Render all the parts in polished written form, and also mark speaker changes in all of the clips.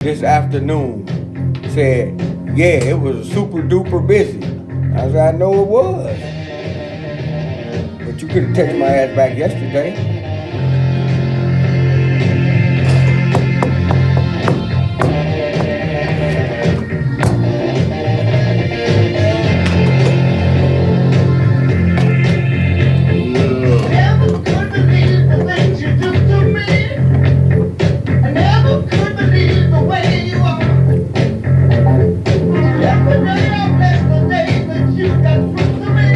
Speaker 1: this afternoon. Said, yeah, it was super duper busy. I said, I know it was. But you could have texted my ass back yesterday.
Speaker 2: Never could believe the things you do to me. I never could believe the way you are. Every day I bless the day that you got through to me.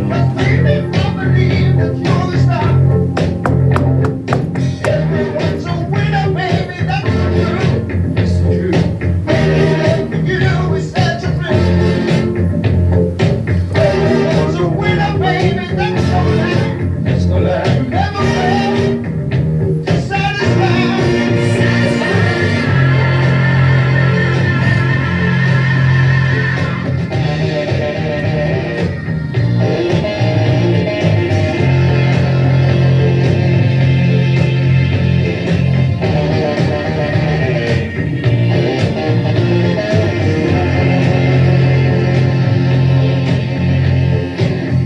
Speaker 2: But baby, I believe that you're the star. Everyone's a winner, baby, that's the truth. It's the truth. Baby, you is such a thrill. Everyone's a winner, baby, that's no lie. That's no lie. You never fail to satisfy.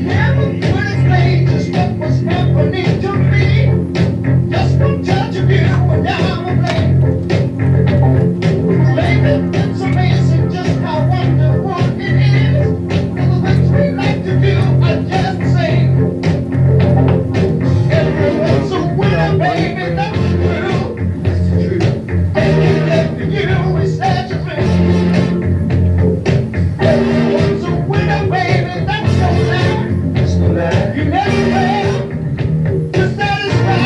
Speaker 2: Never could explain just what was happening to me. Just one touch of you and now I'm aflame. Baby, it's amazing just how wonderful it is. And the things we like to do are just the same. Everyone's a winner, baby, that's true. Baby, that for you is such a thrill. Everyone's a winner, baby, that's no lie. That's no lie. You never fail to satisfy.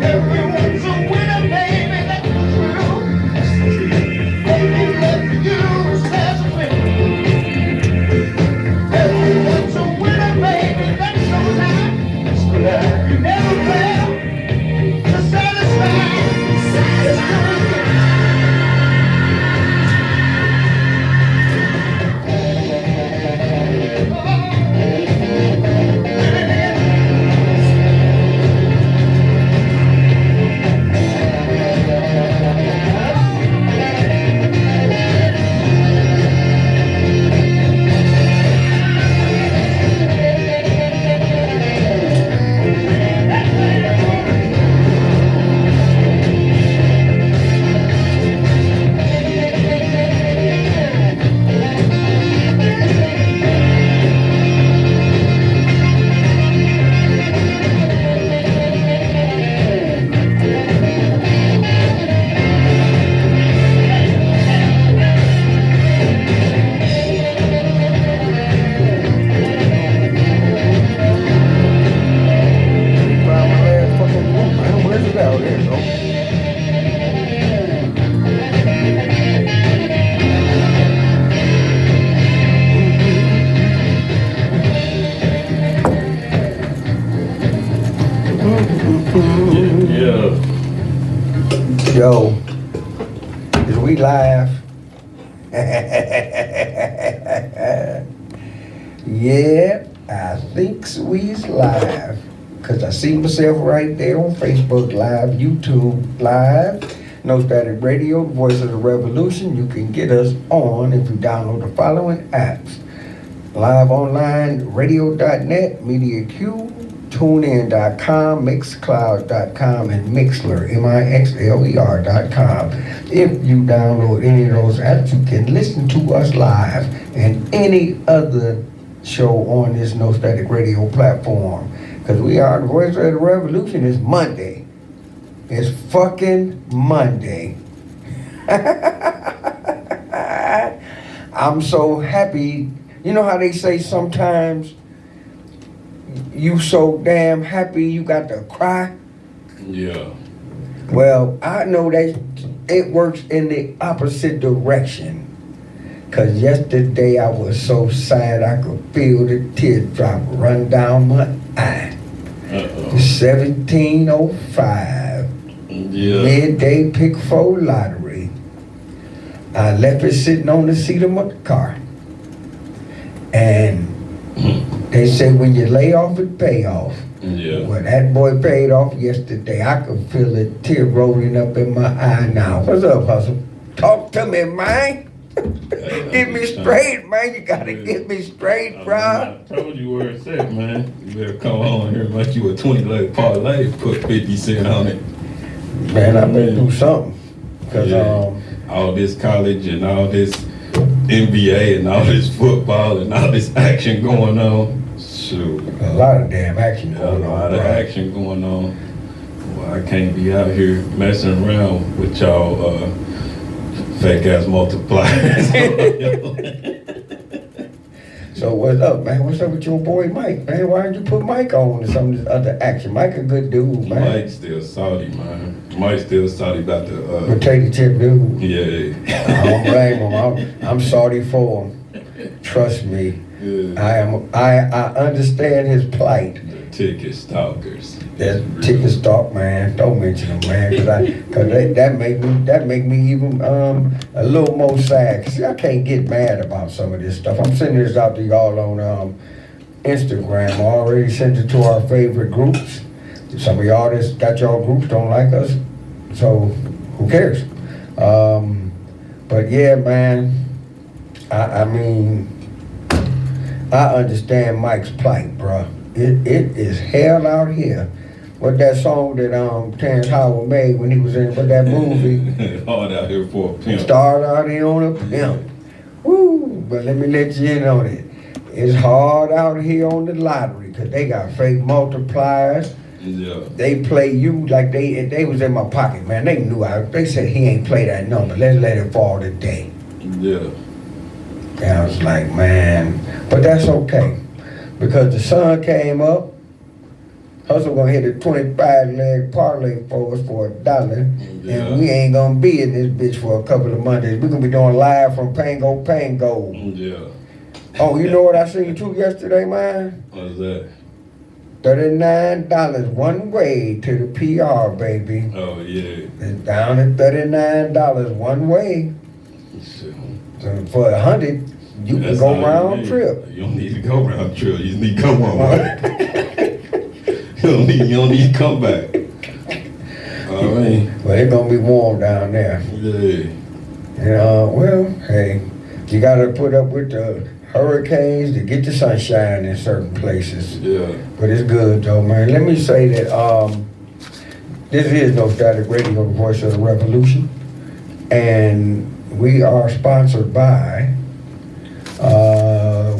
Speaker 2: Everyone's a winner, baby, that's true. Baby, that for you is such a thrill. Everyone's a winner, baby, that's no lie. That's no lie. You never fail to satisfy.
Speaker 1: Found my last fucking book, man. Where's it out? There you go.
Speaker 3: Yeah.
Speaker 1: Yo, is we live? Yeah, I think we's live. Cause I see myself right there on Facebook Live, YouTube Live, No Static Radio, Voice of the Revolution. You can get us on if you download the following apps. Live online, radio.net, MediaQ, TuneIn.com, Mixcloud.com, and Mixler, MIXLER.com. If you download any of those apps, you can listen to us live and any other show on this No Static Radio platform. Because we are the Voice of the Revolution. It's Monday. It's fucking Monday. I'm so happy. You know how they say sometimes you so damn happy you got to cry?
Speaker 3: Yeah.
Speaker 1: Well, I know that it works in the opposite direction. Cause yesterday I was so sad I could feel the teardrop run down my eye. 1705.
Speaker 3: Yeah.
Speaker 1: Midday pick 4 lottery. I left it sitting on the seat of my car. And they say when you lay off, it pay off.
Speaker 3: Yeah.
Speaker 1: Well, that boy paid off yesterday. I could feel a tear rolling up in my eye now. What's up, Hustle? Talk to me, man. Get me straight, man. You gotta get me straight, bro.
Speaker 3: I told you where it's at, man. You better come on here like you a 20-leg parlay, put 50 cents on it.
Speaker 1: Man, I better do something. Cause
Speaker 3: Yeah. All this college and all this NBA and all this football and all this action going on. Shoot.
Speaker 1: a lot of damn action
Speaker 3: A
Speaker 1: going on.
Speaker 3: lot of
Speaker 1: bro.
Speaker 3: action going on. Well, I can't be out here messing around with y'all fake ass multipliers.
Speaker 1: So what's up, man? What's up with your boy Mike, man? Why did you put Mike on to some of this other action? Mike a good dude, man.
Speaker 3: Mike's still salty, man. Mike's still salty about the
Speaker 1: Potato chip dude.
Speaker 3: yeah.
Speaker 1: I don't blame him. I'm sorry for him. Trust me.
Speaker 3: Yeah.
Speaker 1: I understand his plight.
Speaker 3: The ticket stalkers.
Speaker 1: That ticket stock, man. Don't mention him, man, cause that make me even a little more sad. Cause I can't get mad about some of this stuff. I'm sending this out to y'all on Instagram. I already sent it to our favorite groups. Some of y'all that's got y'all groups don't like us, so who cares? But yeah, man. I mean, I understand Mike's plight, bruh. It is hell out here. What that song that Terrence Howard made when he was in that movie?
Speaker 3: Hard out here for a pimp.
Speaker 1: Started out here on a pimp. Woo! But let me let you in on it. It's hard out here on the lottery because they got fake multipliers.
Speaker 3: Yeah.
Speaker 1: They play you like they was in my pocket, man. They knew they said he ain't play that number. Let's let it fall today.
Speaker 3: Yeah.
Speaker 1: And I was like, man, but that's okay. Because the sun came up, Hustle gonna hit a 25-leg parlay for us for $1,
Speaker 3: Yeah.
Speaker 1: and we ain't gonna be in this bitch for a couple of Mondays. We're gonna be doing live from Pango.
Speaker 3: Yeah.
Speaker 1: Oh, you know what I seen too yesterday, man?
Speaker 3: What's that?
Speaker 1: $39 one way to the PR, baby.
Speaker 3: Oh yeah.
Speaker 1: It's down at $39 one way.
Speaker 3: Shit.
Speaker 1: So for 100, you
Speaker 3: That's
Speaker 1: can
Speaker 3: all
Speaker 1: go
Speaker 3: you
Speaker 1: round
Speaker 3: need.
Speaker 1: trip.
Speaker 3: You don't need to go round trip. You just need to go one way. you don't need to come back. I mean,
Speaker 1: But it's gonna be warm down there.
Speaker 3: yeah.
Speaker 1: Well, hey, you gotta put up with the hurricanes to get the sunshine in certain places.
Speaker 3: Yeah.
Speaker 1: But it's good though, man. Let me say that this is No Static Radio, the Voice of the Revolution. And we are sponsored by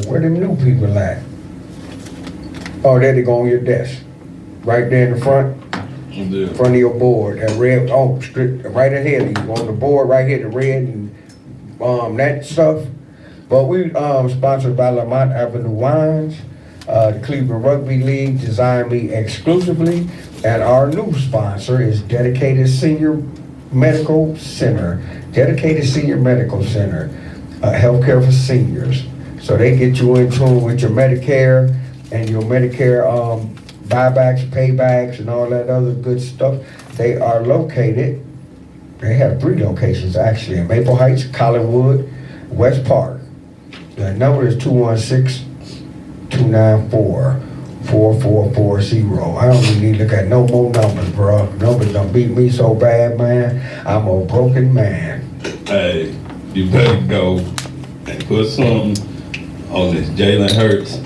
Speaker 1: where them new people at? Oh, there they go on your desk. Right there in the front.
Speaker 3: Yeah.
Speaker 1: Front of your board, that red, right ahead of you, on the board right here, the red and that stuff. But we sponsored by Lamont Avenue Wines, the Cleveland Rugby League designed me exclusively, and our new sponsor is Dedicated Senior Medical Center. Dedicated Senior Medical Center, healthcare for seniors. So they get you in tune with your Medicare and your Medicare buybacks, paybacks, and all that other good stuff. They are located, they have 3 locations actually, in Maple Heights, Collinwood, West Park. The number is 216-294-1414. 4440. I don't even need to look at no more numbers, bro. Numbers done beat me so bad, man. I'm a broken man.
Speaker 3: Hey, you better go and put something on this Jalen Hurts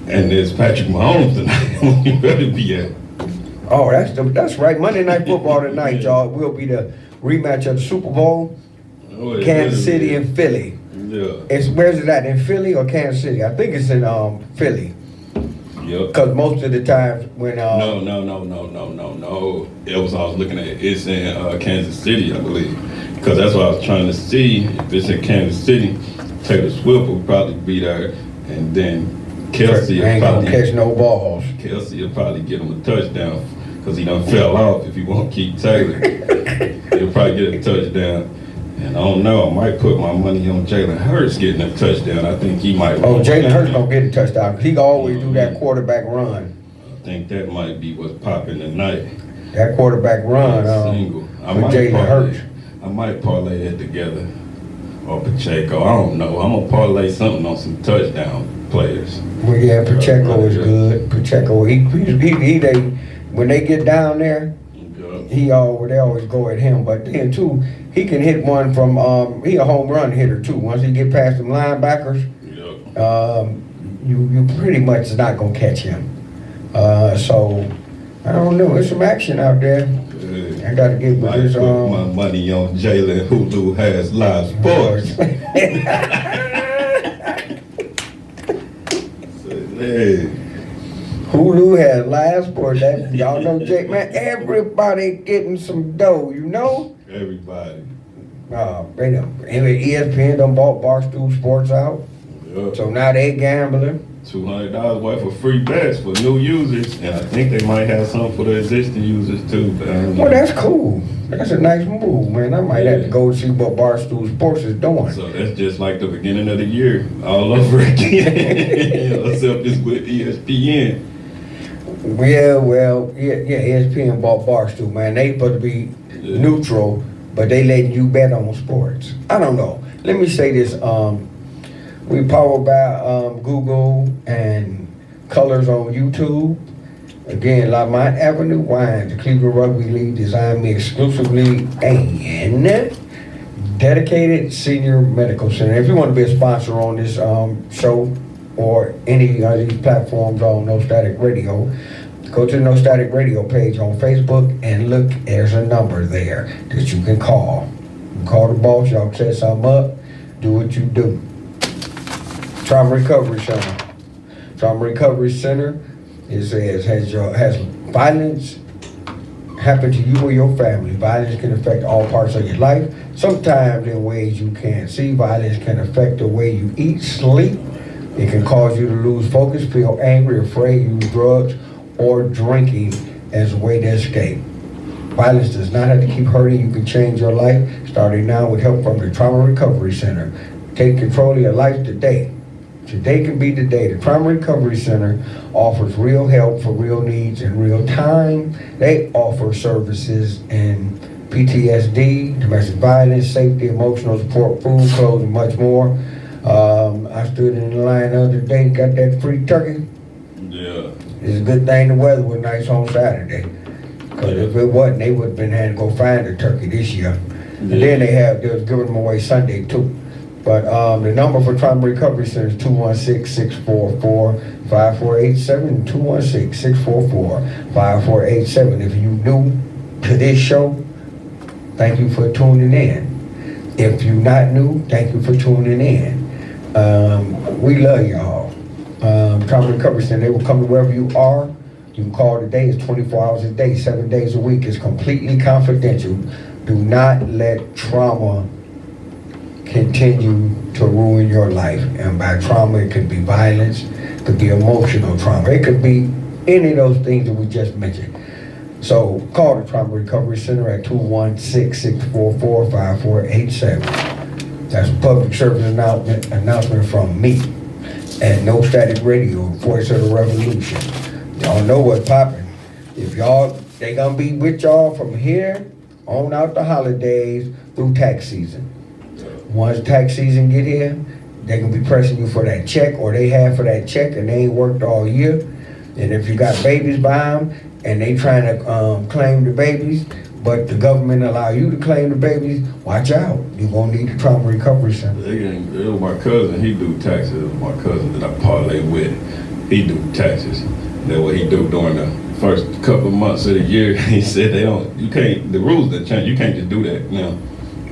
Speaker 3: and this Patrick Mahomes tonight. You better be at.
Speaker 1: Oh, that's right. Monday Night Football tonight, y'all. Will be the rematch of the Super Bowl.
Speaker 3: Oh, it
Speaker 1: Kansas
Speaker 3: better
Speaker 1: City
Speaker 3: be.
Speaker 1: and Philly.
Speaker 3: Yeah.
Speaker 1: Where's it at? In Philly or Kansas City? I think it's in Philly.
Speaker 3: Yep.
Speaker 1: Because most of the times when
Speaker 3: No. It was I was looking at. It's in Kansas City, I believe. Because that's what I was trying to see. If it's in Kansas City, Taylor Swift will probably be there, and then Kelsey will
Speaker 1: ain't gonna
Speaker 3: probably
Speaker 1: catch no balls.
Speaker 3: Kelsey will probably get him a touchdown because he done fell off. If he won't keep Taylor, he'll probably get a touchdown. And I don't know. I might put my money on Jalen Hurts getting a touchdown. I think he might.
Speaker 1: Oh, Jalen Hurts gonna get a touchdown. He can always do that quarterback run.
Speaker 3: I think that might be what's popping tonight.
Speaker 1: That quarterback run
Speaker 3: Single. I
Speaker 1: for
Speaker 3: might
Speaker 1: Jalen
Speaker 3: parlay.
Speaker 1: Hurts.
Speaker 3: I might parlay it together. Or Pacheco. I don't know. I'm gonna parlay something on some touchdown players.
Speaker 1: Well, yeah, Pacheco is good. Pacheco, he they when they get down there, they always go at him. But then too, he can hit one from he a home run hitter too. Once he get past them linebackers, you pretty much not gonna catch him. So I don't know. There's some action out there. I gotta get with
Speaker 3: Might
Speaker 1: this.
Speaker 3: put my money on Jalen. Hulu has live sports. Hey.
Speaker 1: Hulu has live sports. That y'all know, Jake, man. Everybody getting some dough, you know.
Speaker 3: Everybody.
Speaker 1: They done, ESPN done bought Barstool Sports out,
Speaker 3: Yep.
Speaker 1: so now they gambling.
Speaker 3: $200 worth of free bets for new users, and I think they might have some for the existing users too. But I don't know.
Speaker 1: Well, that's cool. That's a nice move, man. I might have to go see what Barstool Sports is doing.
Speaker 3: So that's just like the beginning of the year all over again, except it's with ESPN.
Speaker 1: Yeah, ESPN bought Barstool, man. They supposed to be neutral, but they letting you bet on sports. I don't know. Let me say this. We powered by Google and Colors on YouTube. Again, Lamont Avenue Wines, the Cleveland Rugby League designed me exclusively and dedicated senior medical center. If you want to be a sponsor on this show or any of these platforms on No Static Radio, go to the No Static Radio page on Facebook and look, there's a number there that you can call. You can call the boss, y'all set something up, do what you do. Trauma Recovery Center. Trauma Recovery Center has violence happen to you or your family. Violence can affect all parts of your life. Sometimes in ways you can't see. Violence can affect the way you eat, sleep. It can cause you to lose focus, feel angry, afraid, use drugs, or drinking as a way to escape. Violence does not have to keep hurting. You can change your life starting now with help from the Trauma Recovery Center. Take control of your life today. Today can be the day. The Trauma Recovery Center offers real help for real needs in real time. They offer services in PTSD, domestic violence, safety, emotional support, food, clothes, and much more. I stood in the line the other day, got that free turkey.
Speaker 3: Yeah.
Speaker 1: It's a good thing the weather was nice on Saturday. Because if it wasn't, they would have been had to go find a turkey this year. And then they was giving them away Sunday too. But the number for Trauma Recovery Center is 216-644-5487, 216-644-5487. If you new to this show, thank you for tuning in. If you're not new, thank you for tuning in. We love y'all. Trauma Recovery Center, they will come to wherever you are. You can call today. It's 24 hours a day, 7 days a week. It's completely confidential. Do not let trauma continue to ruin your life. And by trauma, it could be violence, it could be emotional trauma, it could be any of those things that we just mentioned. So call the Trauma Recovery Center at 216-644-5487. That's a public service announcement from me at No Static Radio, Voice of the Revolution. Y'all know what's popping. If they gonna be with y'all from here on out the holidays through tax season. Once tax season get here, they gonna be pressing you for that check, or they have for that check and they ain't worked all year. And if you got babies by them and they trying to claim the babies, but the government allow you to claim the babies, watch out. You're gonna need the trauma recovery center.
Speaker 3: It was my cousin, he do taxes. It was my cousin that I parlay with. He do taxes. That's what he do during the first couple of months of the year. He said the rules that change. You can't just do that now.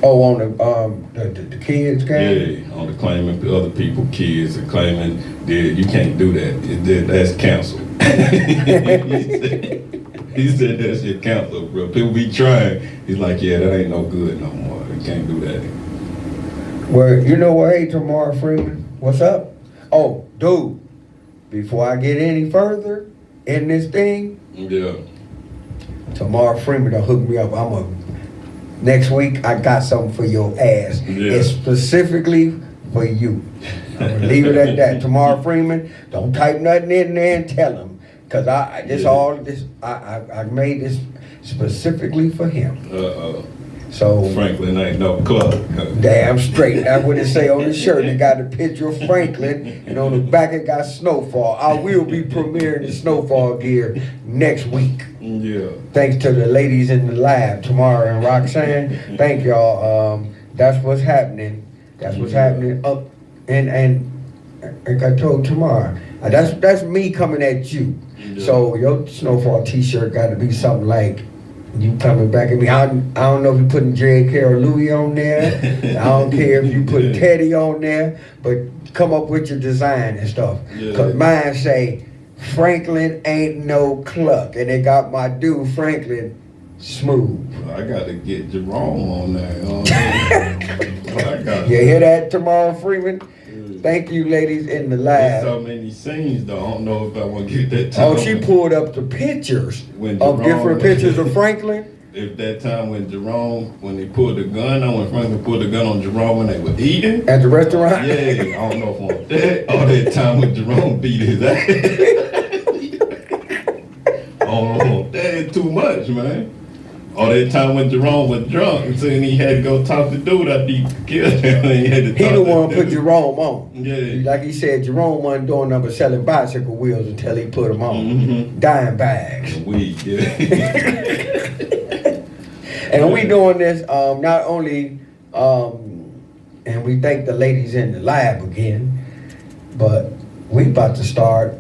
Speaker 1: Oh, on the kids game?
Speaker 3: Yeah, on the claiming other people, kids are claiming that you can't do that. That's canceled. He said that shit canceled, bro. People be trying. He's like, yeah, that ain't no good no more. You can't do that.
Speaker 1: Well, you know what? Hey, Tamara Freeman, what's up? Oh, dude, before I get any further in this thing,
Speaker 3: Yeah.
Speaker 1: Tamara Freeman done hooked me up. Next week, I got something for your ass.
Speaker 3: Yeah.
Speaker 1: It's specifically for you. I'm gonna leave it at that. Tamara Freeman, don't type nothing in there and tell him. Cause I made this specifically for him. So
Speaker 3: Franklin ain't no club.
Speaker 1: damn straight. That's what it say on the shirt. It got a picture of Franklin, and on the back it got Snowfall. I will be premiering the Snowfall gear next week.
Speaker 3: Yeah.
Speaker 1: Thanks to the ladies in the lab, Tamara and Roxanne. Thank y'all. That's what's happening. That's what's happening up and like I told Tamara, that's me coming at you.
Speaker 3: Yeah.
Speaker 1: So your Snowfall t-shirt got to be something like you coming back at me. I don't know if you putting J. Carol Louis on there. I don't care if you put Teddy on there, but come up with your design and stuff.
Speaker 3: Yeah.
Speaker 1: Cause mine say Franklin ain't no cluck, and they got my dude Franklin Smooth.
Speaker 3: I got to get Jerome on there.
Speaker 1: You hear that, Tamara Freeman? Thank you, ladies in the
Speaker 3: There's so
Speaker 1: lab.
Speaker 3: many scenes though. I don't know if I want to get that time.
Speaker 1: Oh, she pulled up the pictures
Speaker 3: When
Speaker 1: of
Speaker 3: Jerome-
Speaker 1: different pictures of Franklin.
Speaker 3: If that time when they pulled the gun on, when Franklin pulled the gun on Jerome when they were eating.
Speaker 1: At the restaurant?
Speaker 3: Yeah, I don't know if I want that. All that time when Jerome beat his ass. I don't know if that too much, man. All that time when Jerome was drunk, and saying he had to go talk to dude after he killed him. He had to
Speaker 1: He
Speaker 3: talk
Speaker 1: the
Speaker 3: to
Speaker 1: one
Speaker 3: dude.
Speaker 1: put Jerome on.
Speaker 3: Yeah.
Speaker 1: Like he said, Jerome wasn't doing nothing but selling bicycle wheels until he put them on.
Speaker 3: Mhm.
Speaker 1: Dime bags.
Speaker 3: Weed, yeah.
Speaker 1: And we doing this not only, and we thank the ladies in the lab again, but we about to start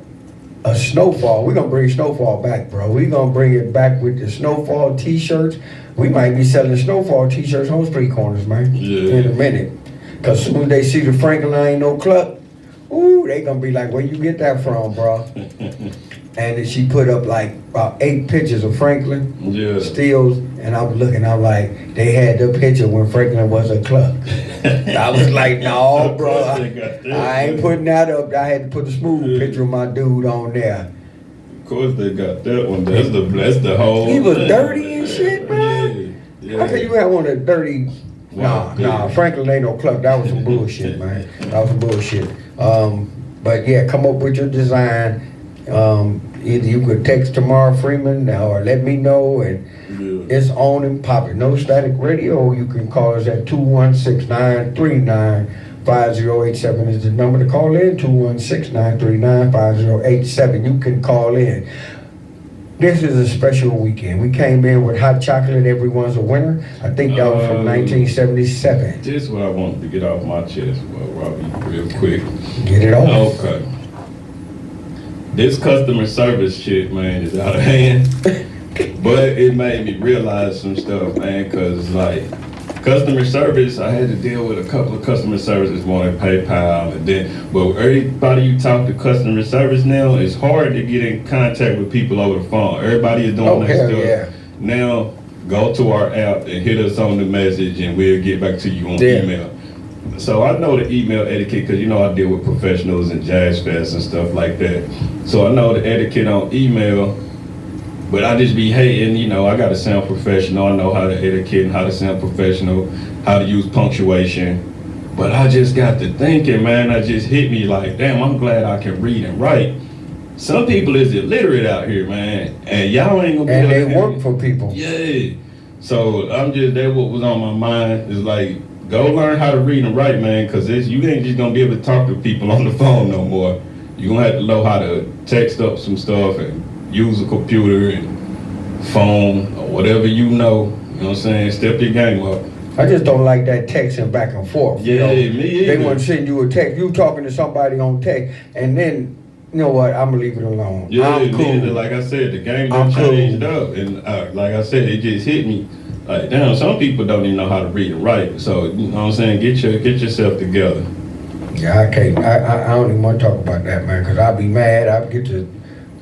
Speaker 1: a Snowfall. We're gonna bring Snowfall back, bro. We're gonna bring it back with the Snowfall t-shirts. We might be selling Snowfall t-shirts on street corners, man,
Speaker 3: Yeah.
Speaker 1: in a minute. Cause soon as they see the Franklin ain't no cluck, ooh, they gonna be like, where you get that from, bro? And then she put up like about 8 pictures of Franklin
Speaker 3: Yeah.
Speaker 1: stills, and I was looking, I'm like, they had the picture when Franklin was a cluck. I was like, no, bro, I ain't putting that up. I had to put a smooth picture of my dude on there.
Speaker 3: Of course they got that one. That's the whole.
Speaker 1: He was
Speaker 3: thing.
Speaker 1: dirty and shit, man.
Speaker 3: Yeah.
Speaker 1: How can you have one of the dirty?
Speaker 3: Wow.
Speaker 1: Nah, Franklin ain't no cluck. That was some bullshit, man. That was some bullshit. But yeah, come up with your design. Either you could text Tamara Freeman or let me know, and
Speaker 3: Yeah.
Speaker 1: it's on and popping. No Static Radio. You can call us at 216-939-5087 is the number to call in. 216-939-5087. You can call in. This is a special weekend. We came in with hot chocolate. Everyone's a winner. I think that was from 1977.
Speaker 3: This is what I wanted to get off my chest, Robbie, real quick.
Speaker 1: Get it off.
Speaker 3: Okay. This customer service shit, man, is out of hand. But it made me realize some stuff, man, because, like, customer service, I had to deal with a couple of customer services, wanting PayPal, and then, but everybody you talk to customer service now, it's hard to get in contact with people over the phone. Everybody is doing
Speaker 1: Oh,
Speaker 3: that
Speaker 1: hell
Speaker 3: stuff.
Speaker 1: yeah.
Speaker 3: Now, go to our app and hit us on the message, and we'll get back to you on
Speaker 1: Yeah.
Speaker 3: email. So I know the email etiquette because, you know, I deal with professionals and Jazz Fest and stuff like that. So I know the etiquette on email, but I just be hating, you know, I got to sound professional. I know how to etiquette and how to sound professional, how to use punctuation. But I just got to thinking, man, that just hit me like, damn, I'm glad I can read and write. Some people is illiterate out here, man, and y'all ain't gonna be
Speaker 1: And
Speaker 3: able
Speaker 1: they
Speaker 3: to-
Speaker 1: work for people.
Speaker 3: Yeah. So I'm just, that what was on my mind is like, go learn how to read and write, man, because you ain't just gonna be able to talk to people on the phone no more. you're gonna have to know how to text up some stuff and use a computer and phone or whatever you know. You know what I'm saying? Step your game up.
Speaker 1: I just don't like that texting back and forth.
Speaker 3: Yeah, me
Speaker 1: They
Speaker 3: either.
Speaker 1: want to send you a text. You talking to somebody on text, and then you know what? I'm gonna leave it alone.
Speaker 3: Yeah,
Speaker 1: I'm cool.
Speaker 3: man, like I said, the game
Speaker 1: I'm
Speaker 3: done
Speaker 1: cool.
Speaker 3: changed up, and like I said, it just hit me. Like, damn, some people don't even know how to read and write. So, you know what I'm saying? Get yourself together.
Speaker 1: Yeah, I can't. I don't even want to talk about that, man, because I'll be mad. I'll get to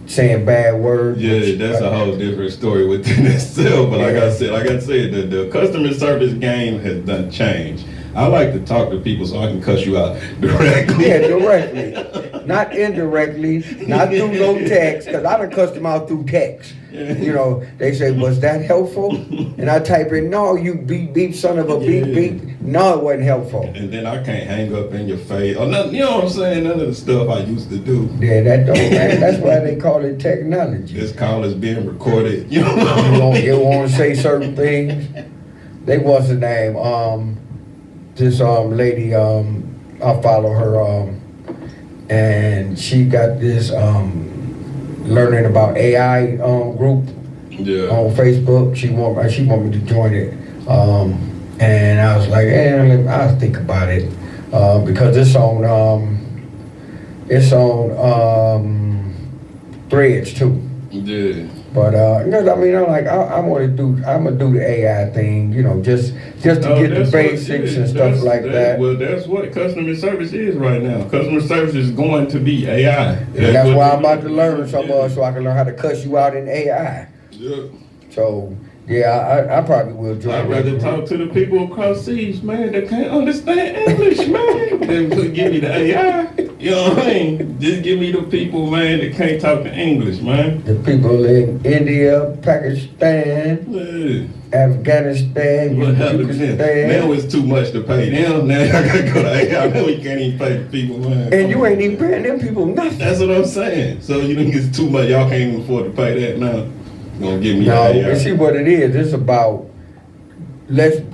Speaker 1: saying bad words.
Speaker 3: Yeah, that's a whole different story within itself. But like I said, the customer service game has done changed. I like to talk to people so I can cuss you out directly.
Speaker 1: Yeah, directly, not indirectly, not through no text, because I done cussed them out through text. You know, they say, was that helpful? And I type in, no, you beep beep, son of a beep
Speaker 3: Yeah.
Speaker 1: beep. No, it wasn't helpful.
Speaker 3: And then I can't hang up in your face or nothing. You know what I'm saying? None of the stuff I used to do.
Speaker 1: Yeah, that don't, man, that's why they call it technology.
Speaker 3: This call is being recorded. You
Speaker 1: You
Speaker 3: know?
Speaker 1: want to say certain things. They what's the name? This lady, I follow her, and she got this learning about AI group
Speaker 3: Yeah.
Speaker 1: on Facebook. She want me to join it, and I was like, I'll think about it because it's on Threads too.
Speaker 3: Yeah.
Speaker 1: But because I mean, I'm gonna do the AI thing, you know, just to get the
Speaker 3: That's
Speaker 1: basics and stuff like that.
Speaker 3: Well, that's what customer service is right now. Customer service is going to be AI.
Speaker 1: And that's
Speaker 3: what
Speaker 1: why
Speaker 3: it
Speaker 1: I'm about
Speaker 3: is.
Speaker 1: to learn some so I can learn how to cuss you out in AI.
Speaker 3: Yeah.
Speaker 1: So yeah, I probably will join.
Speaker 3: I'd rather talk to the people across seas, man, that can't understand English, man, than to give me the AI. You know what I mean? Just give me the people, man, that can't talk to English, man.
Speaker 1: The people in India, Pakistan,
Speaker 3: Yeah.
Speaker 1: Afghanistan,
Speaker 3: What happened to them? Now
Speaker 1: Uzbekistan,
Speaker 3: it's too much to pay them. Now I gotta go to AI. Now we can't even pay the people, man.
Speaker 1: and you ain't even paying them people nothing.
Speaker 3: That's what I'm saying. So you think it's too much? Y'all can't even afford to pay that now. Gonna give me
Speaker 1: No,
Speaker 3: the AI.
Speaker 1: and see what it is. It's about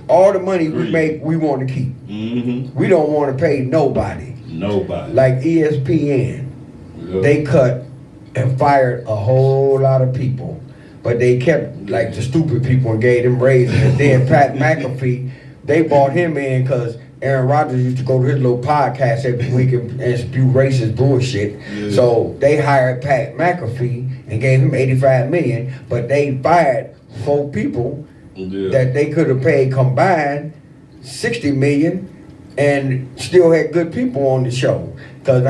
Speaker 1: all the money we
Speaker 3: Greed.
Speaker 1: make, we want to keep.
Speaker 3: Mm-hmm.
Speaker 1: We don't want to pay nobody.
Speaker 3: Nobody.
Speaker 1: Like ESPN,
Speaker 3: Yeah.
Speaker 1: they cut and fired a whole lot of people, but they kept like the stupid people and gave them raises. And then Pat McAfee, they brought him in because Aaron Rodgers used to go to his little podcast every week and spew racist bullshit.
Speaker 3: Yeah.
Speaker 1: So they hired Pat McAfee and gave him $85 million, but they fired 4 people
Speaker 3: Yeah.
Speaker 1: that they could have paid combined $60 million and still had good people on the show. Cause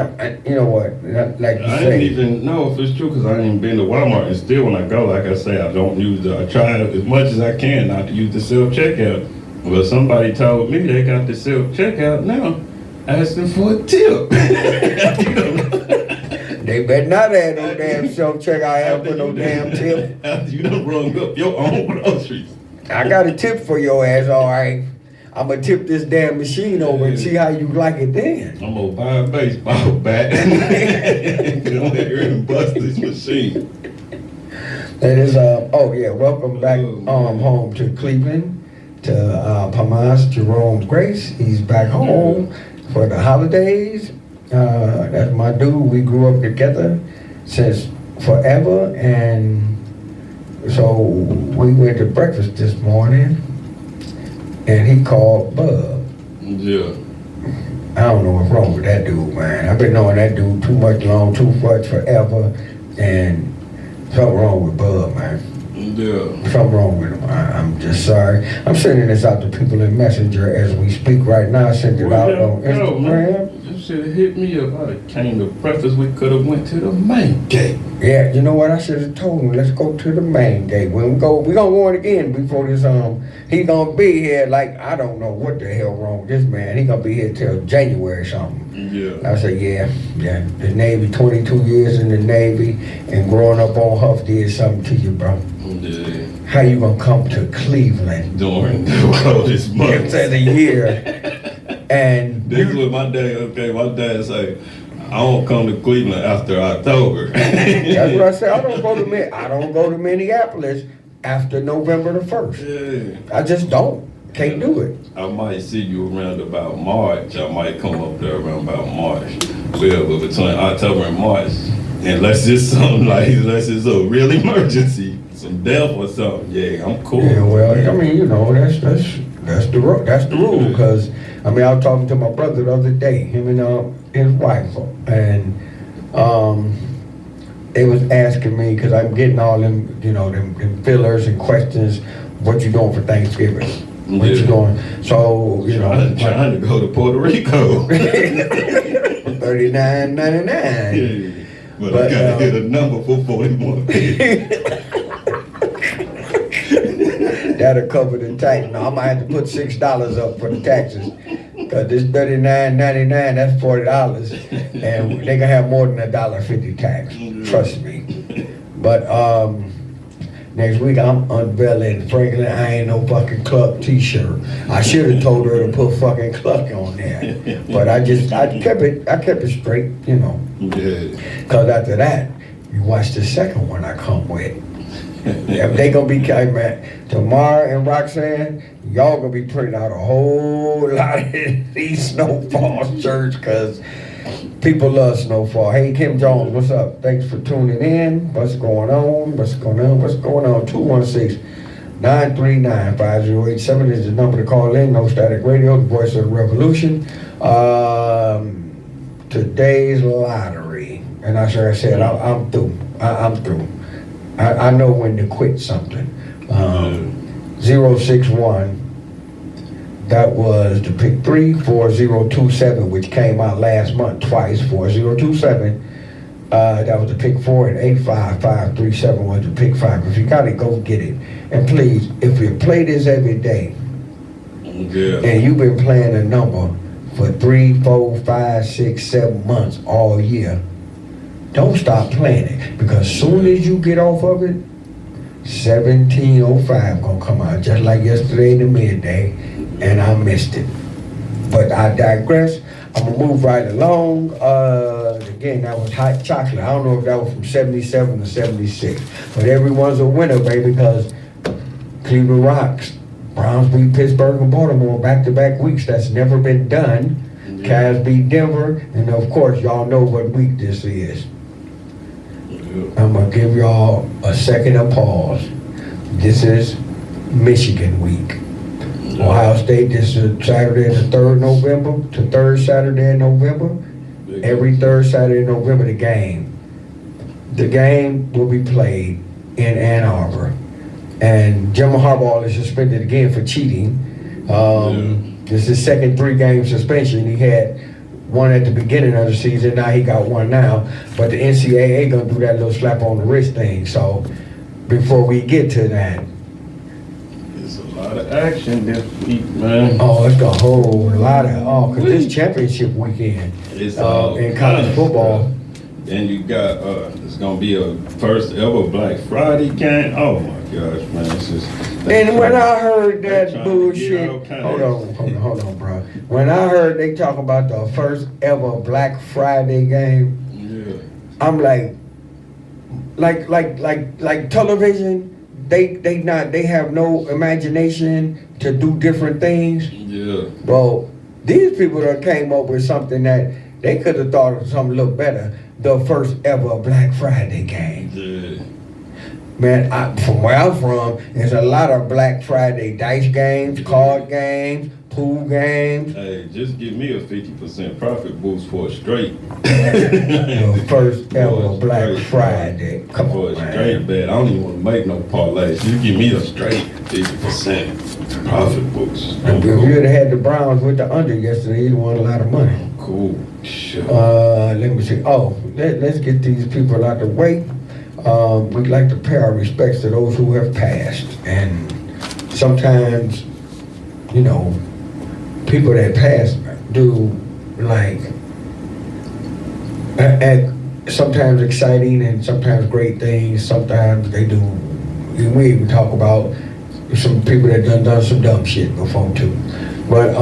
Speaker 1: you know what, like you
Speaker 3: I
Speaker 1: say,
Speaker 3: didn't even know if it's true because I ain't been to Walmart, and still when I go, like I say, I don't use I try as much as I can not to use the self checkout. Well, somebody told me they got the self checkout now, asking for a tip. You know?
Speaker 1: they better not have no damn self checkout have for no damn tip.
Speaker 3: After you done rung up your own groceries.
Speaker 1: I got a tip for your ass, all right. I'm gonna tip this damn machine over and see how you like it then.
Speaker 3: I'm gonna buy a baseball bat and go here and bust this machine.
Speaker 1: That is oh yeah, welcome back
Speaker 3: Oh, man.
Speaker 1: home to Cleveland to Pamas Jerome Grace. He's back home for the holidays. That's my dude. We grew up together since forever, and so we went to breakfast this morning, and he called Bub.
Speaker 3: Yeah.
Speaker 1: I don't know what's wrong with that dude, man. I've been knowing that dude too much forever, and something wrong with Bub, man.
Speaker 3: Yeah.
Speaker 1: Something wrong with him. I'm just sorry. I'm sending this out to people in Messenger as we speak right now. I sent it out on Instagram.
Speaker 3: You should have hit me up. I came to breakfast. We could have went to the main gate.
Speaker 1: Yeah, you know what? I should have told him, let's go to the main gate. When we go, we're going to go in again before this, he going to be here like, I don't know what the hell wrong with this man. He going to be here till January or something.
Speaker 3: Yeah.
Speaker 1: I said, yeah. The Navy, 22 years in the Navy, and growing up on Huff did something to you, bro.
Speaker 3: Yeah.
Speaker 1: How you going to come to Cleveland?
Speaker 3: During the coldest months.
Speaker 1: Of the year. And
Speaker 3: This is what my dad say, I don't come to Cleveland after October.
Speaker 1: that's what I said. I don't go to Minneapolis after November the 1st.
Speaker 3: Yeah.
Speaker 1: I just don't. Can't do it.
Speaker 3: I might see you around about March. I might come up there around about March. Well, but between October and March, unless it's something like, unless it's a real emergency, some death or something, yeah, I'm cool.
Speaker 1: Yeah, well, I mean, you know, that's the rule. Because I mean, I was talking to my brother the other day, him and his wife, and they was asking me because I'm getting all them, you know, them fillers and questions. What you doing for Thanksgiving? What you doing? So you know,
Speaker 3: Trying to go to Puerto Rico.
Speaker 1: $39.99.
Speaker 3: Yeah. But I
Speaker 1: But,
Speaker 3: gotta hit a number for 41.
Speaker 1: That'll cover the tax. Now I might have to put $6 up for the taxes. Cause this $39.99, that's $40, and they gonna have more than $1.50 tax. Trust me. But next week I'm unveiling Franklin I Ain't No Fucking Cluck T-shirt. I should have told her to put fucking Cluck on there, but I kept it straight, you know.
Speaker 3: Yeah.
Speaker 1: Cause after that, you watch the second one I come with. If they gonna be, man, Tamar and Roxanne, y'all gonna be putting out a whole lot of these Snowfall shirts, cause people love Snowfall. Hey, Kim Jones, what's up? Thanks for tuning in. What's going on? 216-939-5087 is the number to call in. No Static Radio, the voice of the revolution. Today's lottery, and I said I'm through. I'm through. I know when to quit something. 061, that was the pick 3, 4027, which came out last month twice, 4027. That was the pick 4, and 85537 was the pick 5. If you got it, go get it. And please, if you play this every day, and you've been playing a number for 3, 4, 5, 6, 7 months all year, don't stop playing it, because soon as you get off of it, 1705 gonna come out, just like yesterday in the midday, and I missed it. But I digress. I'm gonna move right along. Again, that was Hot Chocolate. I don't know if that was from 77 to 76, but everyone's a winner, baby, because Cleveland rocks. Browns beat Pittsburgh and Baltimore back-to-back weeks. That's never been done. Cavs beat Denver, and of course, y'all know what week this is. I'm gonna give y'all a second of pause. This is Michigan week. Ohio State, this is Saturday the 3rd November to 3rd Saturday in November. Every 3rd Saturday in November, the game. The game will be played in Ann Arbor. And Jim Harbaugh is suspended again for cheating. This is his second 3-game suspension. He had one at the beginning of the season, now he got one now. But the NCAA gonna do that little slap on the wrist thing. So before we get to that,
Speaker 3: There's a lot of action this week, man.
Speaker 1: oh, it's a whole lot of, cause it's championship weekend
Speaker 3: It's
Speaker 1: in college football.
Speaker 3: Then you got, it's gonna be a first ever Black Friday game. Oh my gosh, man, it's just.
Speaker 1: And when I heard
Speaker 3: They're
Speaker 1: that
Speaker 3: trying to
Speaker 1: bullshit,
Speaker 3: get all kind
Speaker 1: hold
Speaker 3: of-
Speaker 1: on, bro. When I heard they talk about the first ever Black Friday game,
Speaker 3: Yeah.
Speaker 1: I'm like television. They have no imagination to do different things.
Speaker 3: Yeah.
Speaker 1: Well, these people that came up with something that they could have thought of something a little better. The first ever Black Friday game.
Speaker 3: Yeah.
Speaker 1: Man, from where I'm from, there's a lot of Black Friday dice games, card games, pool games.
Speaker 3: Hey, just give me a 50% profit boost for a straight.
Speaker 1: The first ever
Speaker 3: For a
Speaker 1: Black
Speaker 3: straight,
Speaker 1: Friday. Come
Speaker 3: For
Speaker 1: on,
Speaker 3: a
Speaker 1: man.
Speaker 3: straight bet. I don't even want to make no parlays. You give me a straight 50% profit boost.
Speaker 1: If you would have had the Browns with the under yesterday, you'd won a lot of money.
Speaker 3: Cool. Sure.
Speaker 1: Let me see. Let's get these people out the way. We'd like to pay our respects to those who have passed. And sometimes, you know, people that pass do like sometimes exciting and sometimes great things. Sometimes they do. We even talk about some people that done some dumb shit before too. But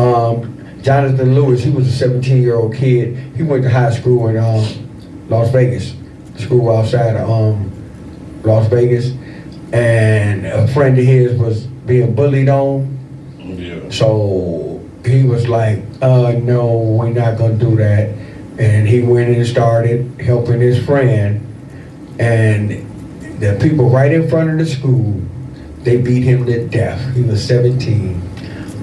Speaker 1: Jonathan Lewis, he was a 17-year-old kid. He went to high school in Las Vegas, school outside of Las Vegas, and a friend of his was being bullied on.
Speaker 3: Yeah.
Speaker 1: So he was like, no, we're not gonna do that. And he went and started helping his friend. And the people right in front of the school, they beat him to death. He was 17,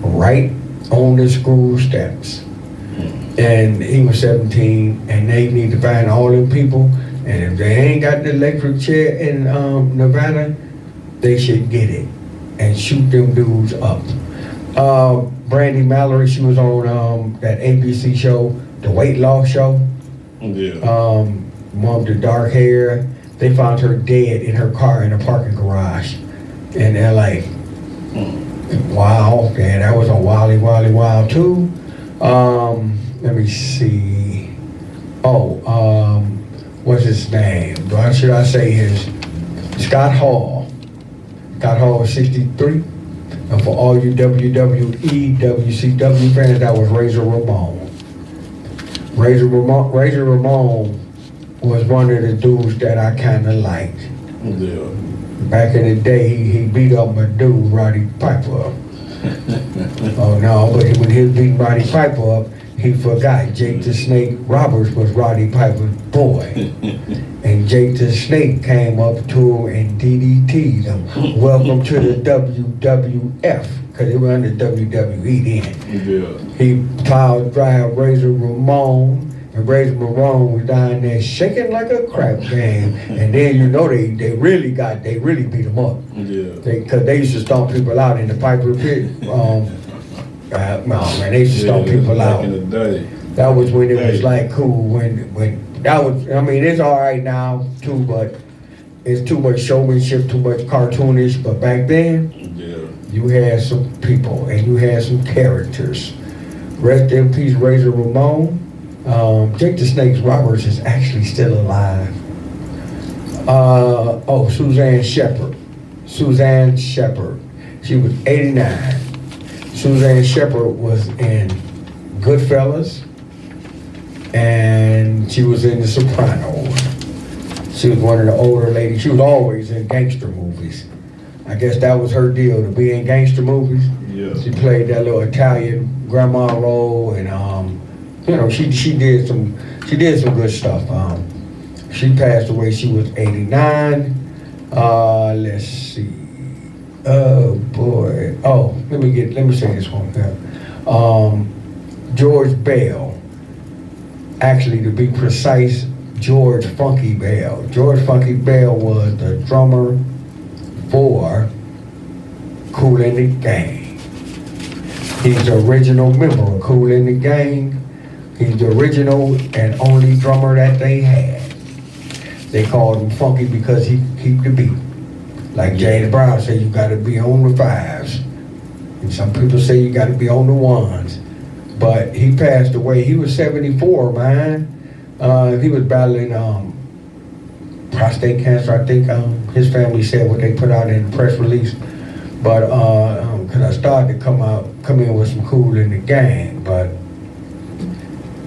Speaker 1: right on the school steps. And he was 17, and they need to find all them people. And if they ain't got the electric chair in Nevada, they should get it and shoot them dudes up. Brandy Mallory, she was on that ABC show, the weight loss show.
Speaker 3: Yeah.
Speaker 1: Mom with the dark hair. They found her dead in her car in a parking garage in LA. Wow, man, that was on Wally Wild too. Let me see. What's his name? What should I say his? Scott Hall. Scott Hall was 63. And for all you WWE, WCW fans, that was Razor Ramon. Razor Ramon was one of the dudes that I kind of liked.
Speaker 3: Yeah.
Speaker 1: Back in the day, he beat up my dude, Roddy Piper. Oh no, but when he was beating Roddy Piper up, he forgot Jake the Snake Roberts was Roddy Piper's boy. And Jake the Snake came up to him and DDT'd him. Welcome to the WWF, because they were under WWE then.
Speaker 3: Yeah.
Speaker 1: He piled drive Razor Ramon, and Razor Ramon was down there shaking like a crap game. And then you know they really beat him up.
Speaker 3: Yeah.
Speaker 1: Because they used to stomp people out in the Piper Pit. No man, they used to stomp people
Speaker 3: back
Speaker 1: out.
Speaker 3: in the day.
Speaker 1: That was when it was like cool. When that was, I mean, it's all right now too, but it's too much showmanship, too much cartoonish. But back then,
Speaker 3: Yeah.
Speaker 1: you had some people and you had some characters. Rest in peace, Razor Ramon. Jake the Snake Roberts is actually still alive. Suzanne Shepard. Suzanne Shepard. She was 89. Suzanne Shepard was in Goodfellas, and she was in The Sopranos. She was one of the older ladies. She was always in gangster movies. I guess that was her deal, to be in gangster movies.
Speaker 3: Yeah.
Speaker 1: She played that little Italian grandma role, and she did some good stuff. She passed away. She was 89. Let's see. Oh boy. Oh, let me say this one. George Bell. Actually, to be precise, George Funky Bell. George Funky Bell was the drummer for Kool and the Gang. He's the original member of Kool and the Gang. He's the original and only drummer that they had. They called him Funky because he keep the beat. Like James Brown said, you gotta be on the fives. And some people say you gotta be on the ones. But he passed away. He was 74, man. He was battling prostate cancer, I think. His family said what they put out in the press release. But because I started to come in with some Kool in the Gang. But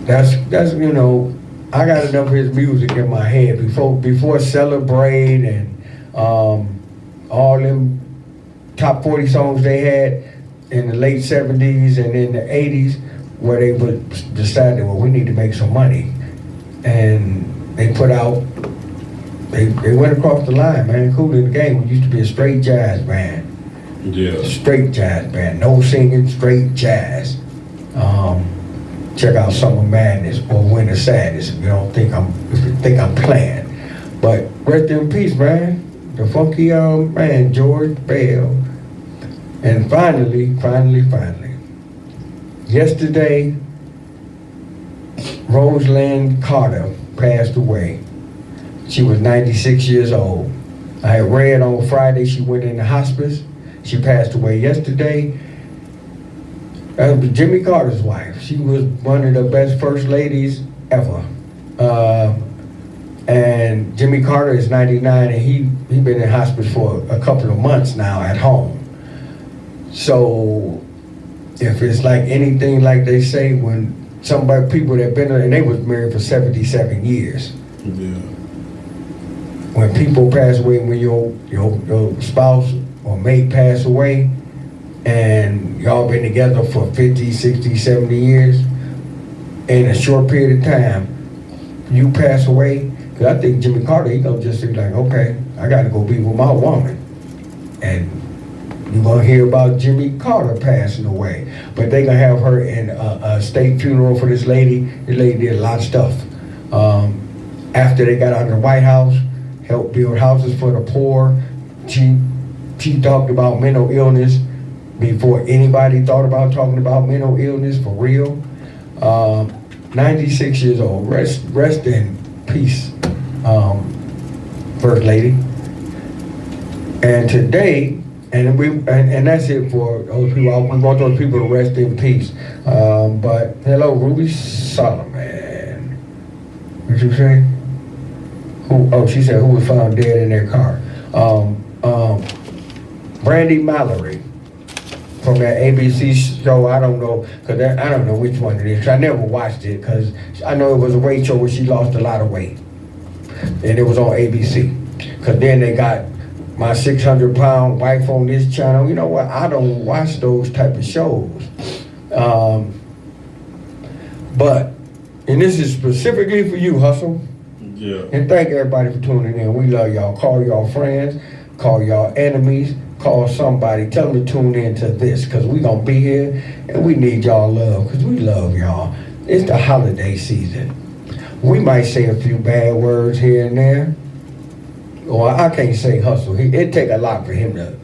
Speaker 1: that's I got enough of his music in my head before Celebrate and all them top 40 songs they had in the late 70s and in the 80s, where they would decided, well, we need to make some money. And they put out, they went across the line, man. Kool and the Gang used to be a straight jazz band.
Speaker 3: Yeah.
Speaker 1: Straight jazz band, no singing, straight jazz. Check out Summer Madness or Winter Sadness if you think I'm playing. But rest in peace, man. The funky man, George Bell. And finally, yesterday, Rosalind Carter passed away. She was 96 years old. I had read on Friday she went into hospice. She passed away yesterday. That was Jimmy Carter's wife. She was one of the best first ladies ever. And Jimmy Carter is 99, and he been in hospice for a couple of months now at home. So if it's like anything like they say, when people that been there, and they was married for 77 years.
Speaker 3: Yeah.
Speaker 1: When people pass away, when your spouse or mate pass away, and y'all been together for 50, 60, 70 years, in a short period of time, you pass away, because I think Jimmy Carter, he gonna just be like, okay, I gotta go be with my woman. And you're gonna hear about Jimmy Carter passing away. But they gonna have her in a state funeral for this lady. This lady did a lot of stuff. After they got out of the White House, helped build houses for the poor. She talked about mental illness before anybody thought about talking about mental illness for real. 96 years old. Rest in peace, First Lady. And today, and that's it for those people. We want those people to rest in peace. But hello, Ruby Solomon. What you say? Who? Oh, she said who was found dead in their car. Brandy Mallory from that ABC show. I don't know, cause I don't know which one it is. I never watched it because I know it was a weight show where she lost a lot of weight, and it was on ABC. Cause then they got my 600-pound wife on this channel. You know what? I don't watch those type of shows. But, and this is specifically for you, Hustle.
Speaker 3: Yeah.
Speaker 1: And thank everybody for tuning in. We love y'all. Call y'all friends, call y'all enemies, call somebody. Tell them to tune in to this, because we going to be here and we need y'all love, because we love y'all. It's the holiday season. We might say a few bad words here and there. Well, I can't say Hustle. It take a lot for him to,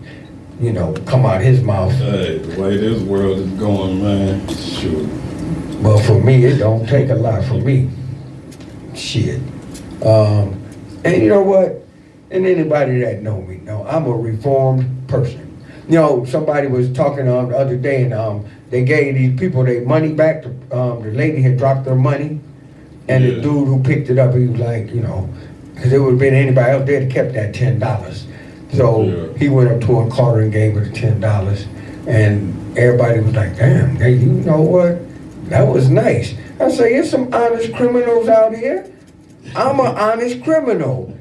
Speaker 1: come out his mouth.
Speaker 3: Hey, the way this world is going, man, shoot.
Speaker 1: But for me, it don't take a lot for me. Shit. And you know what? And anybody that know me know I'm a reformed person. Somebody was talking the other day, and they gave these people their money back. The lady had dropped their money, and the dude who picked it up, he was like, because it would have been anybody else there that kept that $10. So he went up to her, called her, and gave her the $10. And everybody was like, damn, hey, you know what? That was nice. I say, there's some honest criminals out here. I'm an honest criminal.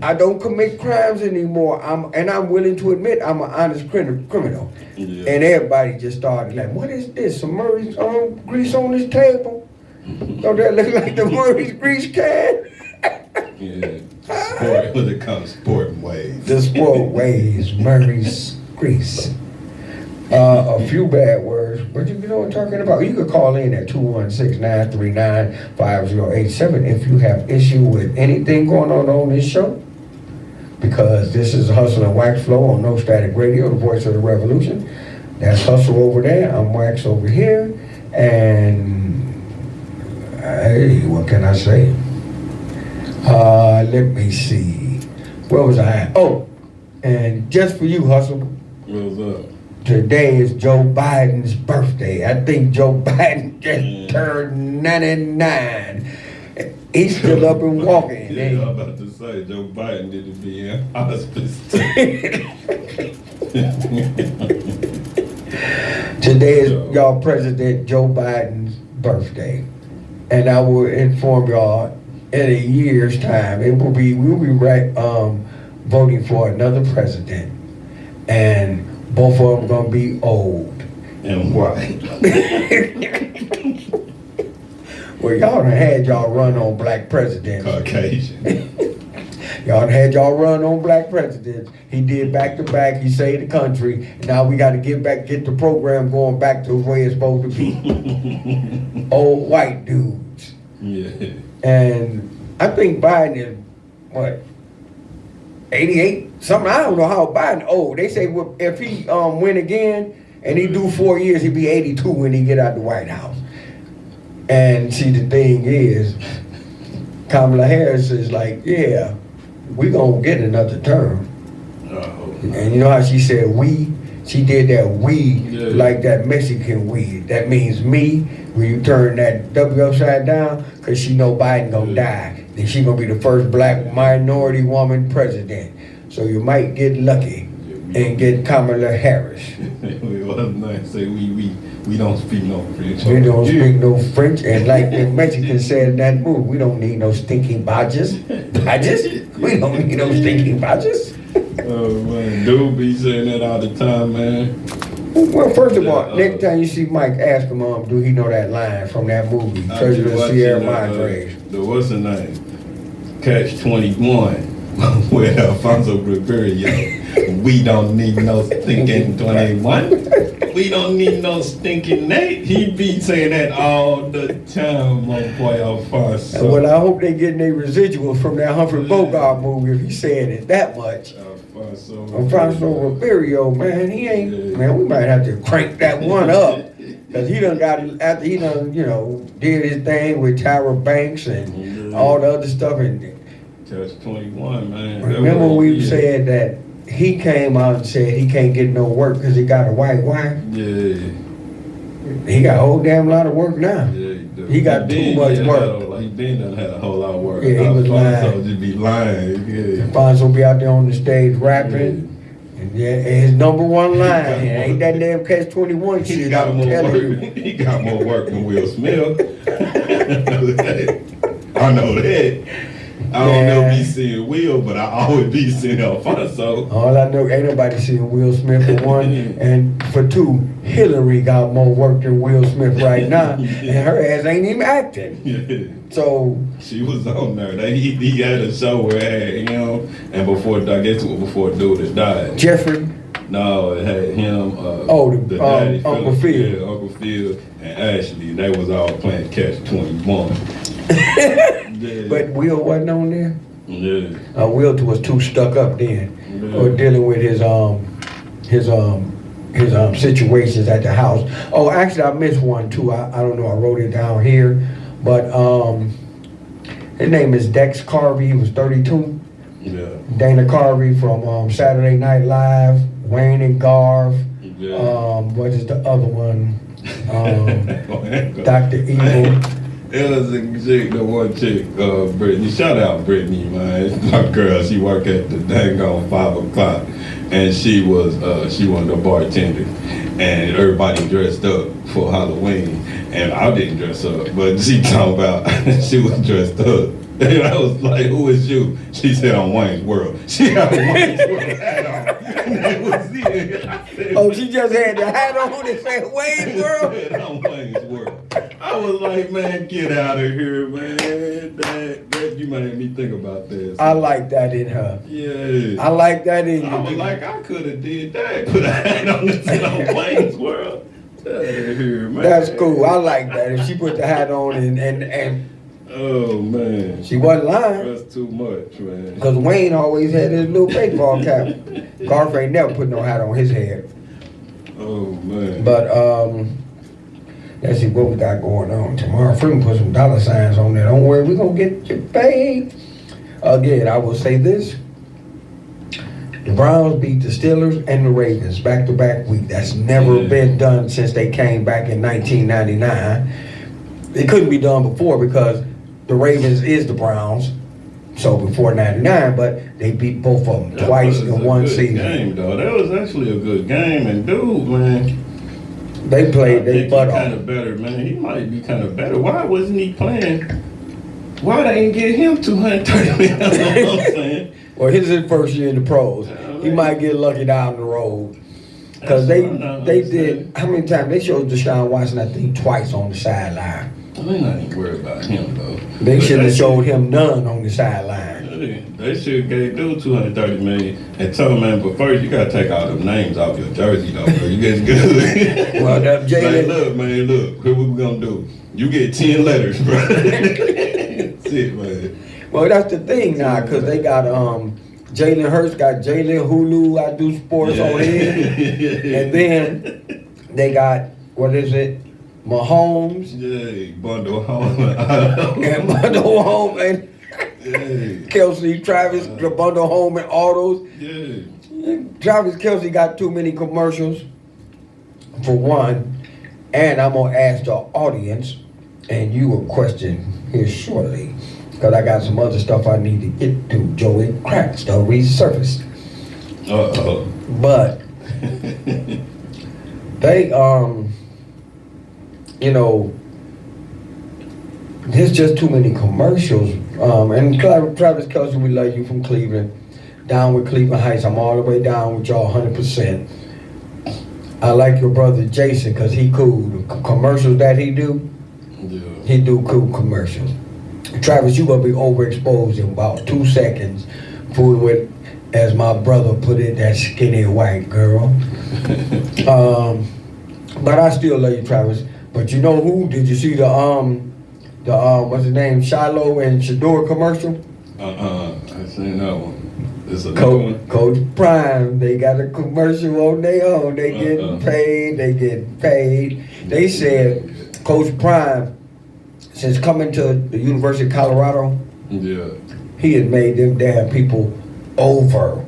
Speaker 1: I don't commit crimes anymore. I'm willing to admit I'm an honest criminal.
Speaker 3: Yeah.
Speaker 1: And everybody just started like, what is this? Some Murray's grease on this table? Don't that look like the Murray's grease can?
Speaker 3: Yeah. Sport, what they call it, sporting ways.
Speaker 1: The sport ways, Murray's grease. A few bad words, but you know what I'm talking about. You could call in at 216-939-5087 if you have issue with anything going on this show. Because this is Hustle and Wax Flow on No Static Radio, the voice of the revolution. That's Hustle over there, I'm Wax over here. And, hey, what can I say? Let me see. Where was I at? Oh, and just for you, Hustle.
Speaker 3: What's up?
Speaker 1: Today is Joe Biden's birthday. I think Joe Biden just turned 99. He's still up and walking.
Speaker 3: Yeah, I'm about to say, Joe Biden need to be in hospice.
Speaker 1: Today is y'all President Joe Biden's birthday. And I will inform y'all in a year's time, we'll be voting for another president. And both of them gonna be old.
Speaker 3: And white.
Speaker 1: Well, y'all done had y'all run on black presidents.
Speaker 3: Caucasian.
Speaker 1: Y'all done had y'all run on black presidents. He did back to back. He saved the country. Now we got to get the program going back to the way it's supposed to be. Old white dudes.
Speaker 3: Yeah.
Speaker 1: And I think Biden is what, 88 something. I don't know how Biden old. They say if he win again and he do 4 years, he'd be 82 when he get out the White House. And see, the thing is, Kamala Harris is like, yeah, we gonna get another term. And you know how she said we? She did that we like that Mexican we. That means me. When you turn that W upside down, cause she know Biden gonna die. Then she gonna be the first black minority woman president. So you might get lucky and get Kamala Harris.
Speaker 3: Say we don't speak no French.
Speaker 1: We don't speak no French, and like the Mexicans said in that movie, we don't need no stinking badges. Badges? We don't need no stinking badges.
Speaker 3: Oh man, dude be saying that all the time, man.
Speaker 1: Well, first of all,
Speaker 3: Yeah,
Speaker 1: next time you see Mike, ask him, do he know that line from that movie,
Speaker 3: I
Speaker 1: Treasure
Speaker 3: be
Speaker 1: of
Speaker 3: watching,
Speaker 1: Sierra Madre?
Speaker 3: the what's the name? Catch 21 with Alfonso Ribeiro. We don't need no stinking 21. We don't need no stinking Nate. He be saying that all the time, my boy Alfonso.
Speaker 1: Well, I hope they getting their residuals from that Humphrey Bogart movie if he's saying it that much. Alfonso Ribeiro, man, he ain't, man, we might have to crank that one up. Cause he done got, after he done, did his thing with Tyra Banks and all the other stuff. And
Speaker 3: Catch 21, man.
Speaker 1: remember we said that he came out and said he can't get no work because he got a white wife?
Speaker 3: Yeah.
Speaker 1: He got a whole damn lot of work now.
Speaker 3: Yeah, do.
Speaker 1: He got too much work.
Speaker 3: He been done had a whole lot of work.
Speaker 1: Yeah, he was
Speaker 3: Alfonso
Speaker 1: lying.
Speaker 3: just be lying. Yeah.
Speaker 1: Alfonso be out there on the stage rapping. And yeah, and his number one line, ain't that damn Catch 21
Speaker 3: He
Speaker 1: shit,
Speaker 3: got
Speaker 1: I'm
Speaker 3: more
Speaker 1: telling
Speaker 3: work.
Speaker 1: you.
Speaker 3: He got more work than Will Smith. I know that. I don't know be seeing Will, but I always be seeing Alfonso.
Speaker 1: All I know, ain't nobody seeing Will Smith for one, and for two, Hillary got more work than Will Smith right now, and her ass ain't even acting.
Speaker 3: Yeah.
Speaker 1: So
Speaker 3: She was on there. He had a show where it had him, and before, I guess it was before dude had died.
Speaker 1: Jeffrey,
Speaker 3: No, it had him,
Speaker 1: the
Speaker 3: daddy,
Speaker 1: Uncle
Speaker 3: Philip,
Speaker 1: Phil.
Speaker 3: yeah, Uncle Phil and Ashley. They was all playing Catch 21. Yeah.
Speaker 1: but Will wasn't on there.
Speaker 3: Yeah.
Speaker 1: Will was too stuck up then,
Speaker 3: Yeah.
Speaker 1: or dealing with his situations at the house. Oh, actually, I missed one too. I don't know. I wrote it down here, but his name is Dex Carvey. He was 32.
Speaker 3: Yeah.
Speaker 1: Dana Carvey from Saturday Night Live. Wayne and Garth.
Speaker 3: Yeah.
Speaker 1: What is the other one? Dr. Evil.
Speaker 3: It was a chick, the one chick, Brittany. Shout out Brittany, man. My girl, she worked at the dang on 5 o'clock, and she was the bartender, and everybody dressed up for Halloween, and I didn't dress up, but she talking about she was dressed up. And I was like, who is you? She said, I'm Wayne's World. She had a Wayne's World hat on. And that was it. I said,
Speaker 1: Oh, she just had the hat on and said Wayne's World.
Speaker 3: She said, I'm Wayne's World. I was like, man, get out of here, man. That you made me think about this.
Speaker 1: I like that in her.
Speaker 3: Yeah.
Speaker 1: I like that in you.
Speaker 3: I was like, I could have did that. Put a hat on and said, I'm Wayne's World. Get out of here, man.
Speaker 1: That's cool. I like that. If she put the hat on and
Speaker 3: Oh, man.
Speaker 1: she wasn't lying.
Speaker 3: That's too much, man.
Speaker 1: Because Wayne always had his little baseball cap. Garth ain't never put no hat on his head.
Speaker 3: Oh, man.
Speaker 1: But let's see what we got going on tomorrow. Freaking put some dollar signs on there. Don't worry, we're gonna get you paid. Again, I will say this. The Browns beat the Steelers and the Ravens back-to-back week. That's never been done since they came back in 1999. It couldn't be done before because the Ravens is the Browns. So before 99, but they beat both of them
Speaker 3: That
Speaker 1: twice
Speaker 3: was
Speaker 1: in
Speaker 3: a
Speaker 1: one
Speaker 3: good
Speaker 1: season.
Speaker 3: game, though. That was actually a good game, and dude, man.
Speaker 1: They played they
Speaker 3: I
Speaker 1: butt
Speaker 3: think he kind
Speaker 1: off.
Speaker 3: of better, man. He might be kind of better. Why wasn't he playing? Why they ain't get him 230 million? You know what I'm saying?
Speaker 1: Well, his is his first year in the pros. He might get lucky down the road. Because they did, how many times? They showed Deshaun Watson, I think, twice on the sideline.
Speaker 3: They're not even worried about him, though.
Speaker 1: They should have showed him none on the sideline.
Speaker 3: They should have gave dude 230 million and tell him, man, but first you gotta take all them names off your jersey, though, bro. You get good.
Speaker 1: Well, that
Speaker 3: Like,
Speaker 1: Jalen,
Speaker 3: look, man, look. Here's what we gonna do. You get 10 letters, bro. That's it, man.
Speaker 1: well, that's the thing now, because they got Jalen Hurts got Jalen Hulu, I do sports on his. And then they got, what is it? Mahomes.
Speaker 3: Yeah, bundle home.
Speaker 1: And Bundle Home and
Speaker 3: Yeah.
Speaker 1: Kelsey, Travis, Bundle Home and autos.
Speaker 3: Yeah.
Speaker 1: Travis Kelsey got too many commercials, for one, and I'm gonna ask the audience, and you a question here shortly, because I got some other stuff I need to get to. Joey Crack stuff resurfaced,
Speaker 3: Uh-oh.
Speaker 1: but they you know, there's just too many commercials. And Travis Kelsey, we love you from Cleveland. Down with Cleveland Heights. I'm all the way down with y'all 100%. I like your brother Jason because he cool. The commercials that he do,
Speaker 3: Yeah.
Speaker 1: he do cool commercials. Travis, you gonna be overexposed in about 2 seconds, fooling with, as my brother put it, that skinny white girl. But I still love you, Travis. But you know who? Did you see the what's his name, Shiloh and Shador commercial?
Speaker 3: I seen that one. It's a new one.
Speaker 1: Coach Prime, they got a commercial on their own. They getting
Speaker 3: Uh-uh.
Speaker 1: paid. They getting paid. They said Coach Prime, since coming to the University of Colorado,
Speaker 3: Yeah.
Speaker 1: he has made them damn people over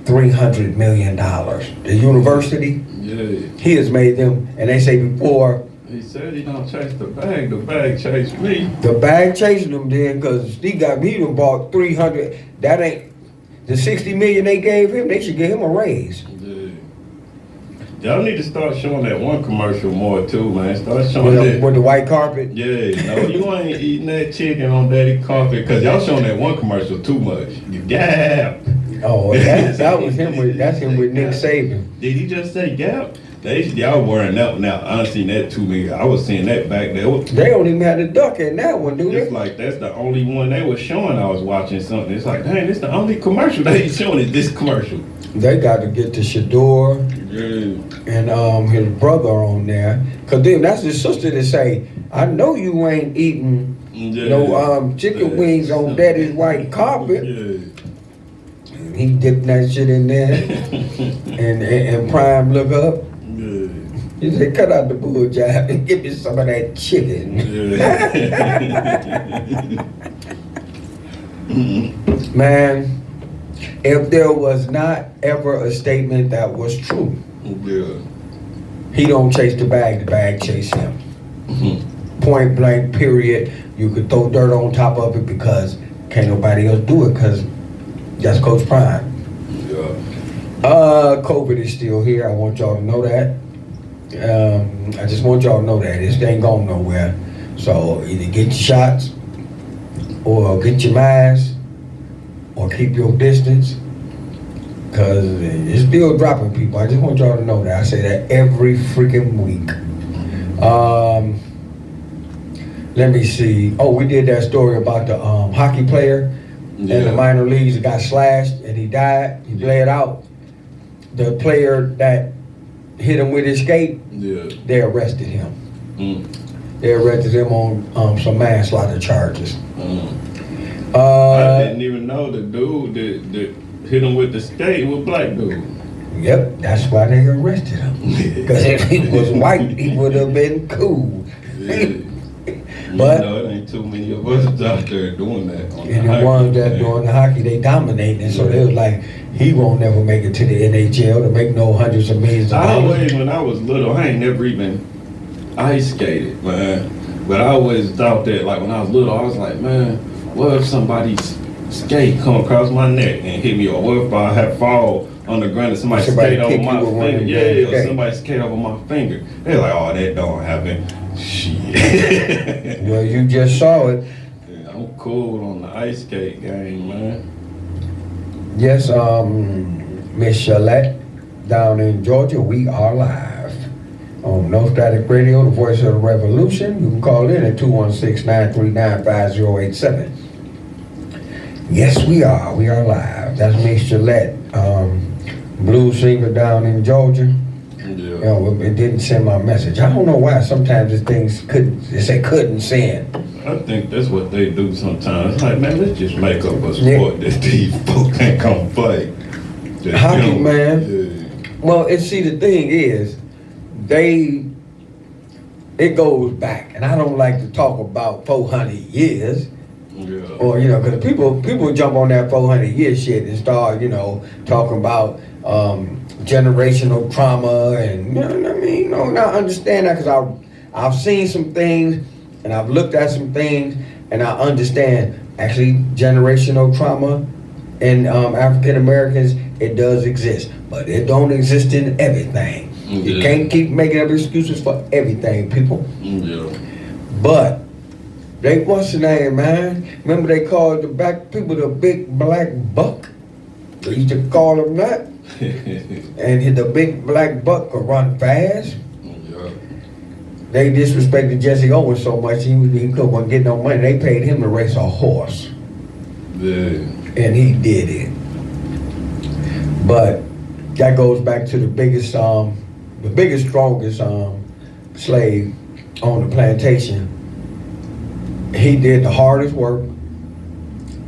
Speaker 1: $300 million. The university,
Speaker 3: Yeah.
Speaker 1: he has made them, and they say before,
Speaker 3: He said he don't chase the bag chased me.
Speaker 1: the bag chasing them then, because he done bought 300. That ain't, the 60 million they gave him, they should give him a raise.
Speaker 3: Yeah. Y'all need to start showing that one commercial more too, man. Start showing that.
Speaker 1: With the white carpet.
Speaker 3: Yeah, no, you ain't eating that chicken on daddy carpet, cause y'all showing that one commercial too much. You Gap.
Speaker 1: Oh, that was him with, that's him with Nick Saban.
Speaker 3: Did he just say Gap? Y'all wearing that one out. I done seen that too many. I was seeing that back there.
Speaker 1: They don't even have the duck in that one, do
Speaker 3: It's
Speaker 1: they?
Speaker 3: like that's the only one they was showing. I was watching something. It's like, dang, this the only commercial they showing is this commercial.
Speaker 1: They got to get the Shador
Speaker 3: Yeah.
Speaker 1: and his brother on there. Cause then that's his sister to say, I know you ain't eating no chicken wings on daddy's white carpet.
Speaker 3: Yeah.
Speaker 1: He dipped that shit in there and Prime look up.
Speaker 3: Yeah.
Speaker 1: He said, cut out the bull jive and give me some of that chicken. Man, if there was not ever a statement that was true,
Speaker 3: Yeah.
Speaker 1: he don't chase the bag chase him. Point blank, period. You could throw dirt on top of it because can't nobody else do it because that's Coach Prime.
Speaker 3: Yeah.
Speaker 1: COVID is still here. I want y'all to know that. I just want y'all to know that this ain't going nowhere. So either get your shots or get your masks or keep your distance because it's still dropping people. I just want y'all to know that. I say that every freaking week. Let me see. Oh, we did that story about the hockey player in the minor leagues that got slashed and he died. He bled out. The player that hit him with his skate, they arrested him. They arrested him on some manslaughter charges.
Speaker 3: I didn't even know the dude that hit him with the skate was black dude.
Speaker 1: Yep, that's why they arrested him. Because if he was white, he would have been cool. But
Speaker 3: you know, it ain't too many of us out there doing that.
Speaker 1: and the ones that doing the hockey, they dominating. So they was like, he won't never make it to the NHL to make no hundreds of millions of
Speaker 3: I
Speaker 1: dollars.
Speaker 3: always, when I was little, I ain't never even ice skated, man. But I always thought that, like when I was little, I was like, man, what if somebody's skate come across my neck and hit me, or what if I have fall on the ground and somebody
Speaker 1: Somebody
Speaker 3: skate over
Speaker 1: kick
Speaker 3: my
Speaker 1: you with one of
Speaker 3: finger?
Speaker 1: them
Speaker 3: Yeah,
Speaker 1: damn
Speaker 3: or
Speaker 1: skates.
Speaker 3: somebody skate over my finger. They're like, oh, that don't happen. Shit.
Speaker 1: Well, you just saw it.
Speaker 3: Yeah, I'm cool on the ice skate game, man.
Speaker 1: Yes, Miss Shalette down in Georgia, we are live on No Static Radio, the voice of the revolution. You can call in at 216-939-5087. Yes, we are live. That's Miss Shalette, blues singer down in Georgia. You know, it didn't send my message. I don't know why sometimes these things couldn't send.
Speaker 3: I think that's what they do sometimes. It's like, man, let's just make up a sport that these folks ain't gonna play. Just,
Speaker 1: Hockey, man.
Speaker 3: Yeah.
Speaker 1: Well, and see, the thing is, it goes back, and I don't like to talk about 400 years,
Speaker 3: Yeah.
Speaker 1: or, you know, because people jump on that 400 year shit and start, you know, talking about generational trauma, and, you know what I mean? You know, not understand that, because I've seen some things, and I've looked at some things, and I understand, actually, generational trauma in African Americans, it does exist, but it don't exist in everything. You
Speaker 3: Yeah.
Speaker 1: can't keep making up excuses for everything, people.
Speaker 3: Yeah.
Speaker 1: But what's the name, man? Remember they called the black people the big black buck? They used to call them that. And the big black buck could run fast.
Speaker 3: Yeah.
Speaker 1: They disrespected Jesse Owens so much he couldn't get no money. They paid him to race a horse,
Speaker 3: Yeah.
Speaker 1: and he did it. But that goes back to the biggest, strongest slave on the plantation. He did the hardest work,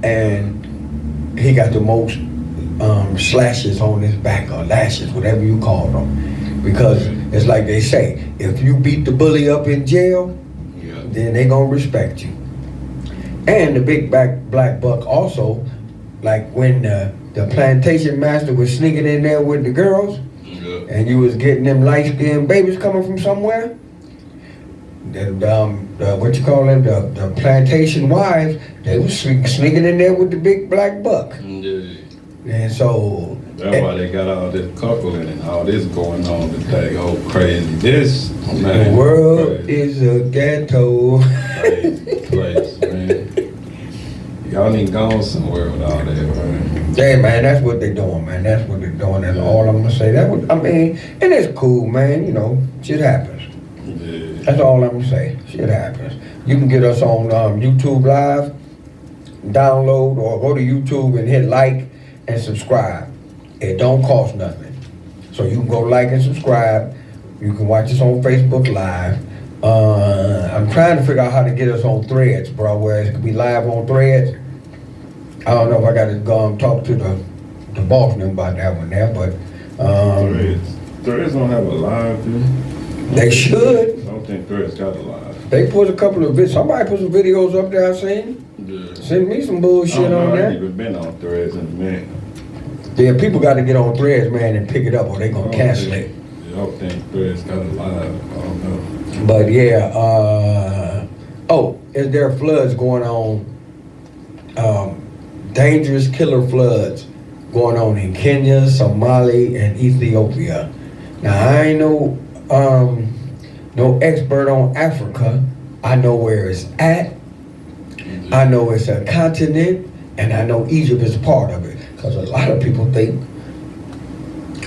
Speaker 1: and he got the most slashes on his back, or lashes, whatever you call them. Because it's like they say, if you beat the bully up in jail,
Speaker 3: Yeah.
Speaker 1: then they gonna respect you. And the big black buck also, like when the plantation master was sneaking in there with the girls,
Speaker 3: Yeah.
Speaker 1: and you was getting them light-skinned babies coming from somewhere, what you call them, the plantation wives, they was sneaking in there with the big black buck.
Speaker 3: Yeah.
Speaker 1: And so,
Speaker 3: That's why they got all this coupling and all this going on today. Oh, crazy. This, man.
Speaker 1: the world
Speaker 3: crazy.
Speaker 1: is a ghetto.
Speaker 3: Crazy place, man. Y'all need gone somewhere with all that, man.
Speaker 1: Hey man, that's what they're doing, man. That's what they're doing. That's all I'm gonna say. And it's cool, man. You know, shit happens.
Speaker 3: Yeah.
Speaker 1: That's all I'm gonna say. Shit happens. You can get us on YouTube Live, download, or go to YouTube and hit like and subscribe. It don't cost nothing. So you can go like and subscribe. You can watch us on Facebook Live. I'm trying to figure out how to get us on Threads, bro, where it can be live on Threads. I don't know if I got to go and talk to the boss name about that one there, but
Speaker 3: Threads don't have a live, dude.
Speaker 1: they should.
Speaker 3: I don't think Threads got a live.
Speaker 1: They put a couple of somebody put some videos up there I seen.
Speaker 3: Yeah.
Speaker 1: Send me some bullshit on
Speaker 3: I ain't
Speaker 1: that.
Speaker 3: even been on Threads in a minute.
Speaker 1: Yeah, people got to get on Threads, man, and pick it up or they gonna cancel it.
Speaker 3: I don't think Threads got a live. I don't know.
Speaker 1: But yeah, is there floods going on? Dangerous killer floods going on in Kenya, Somalia, and Ethiopia. Now I ain't no expert on Africa. I know where it's at. I know it's a continent, and I know Egypt is a part of it. Because a lot of people think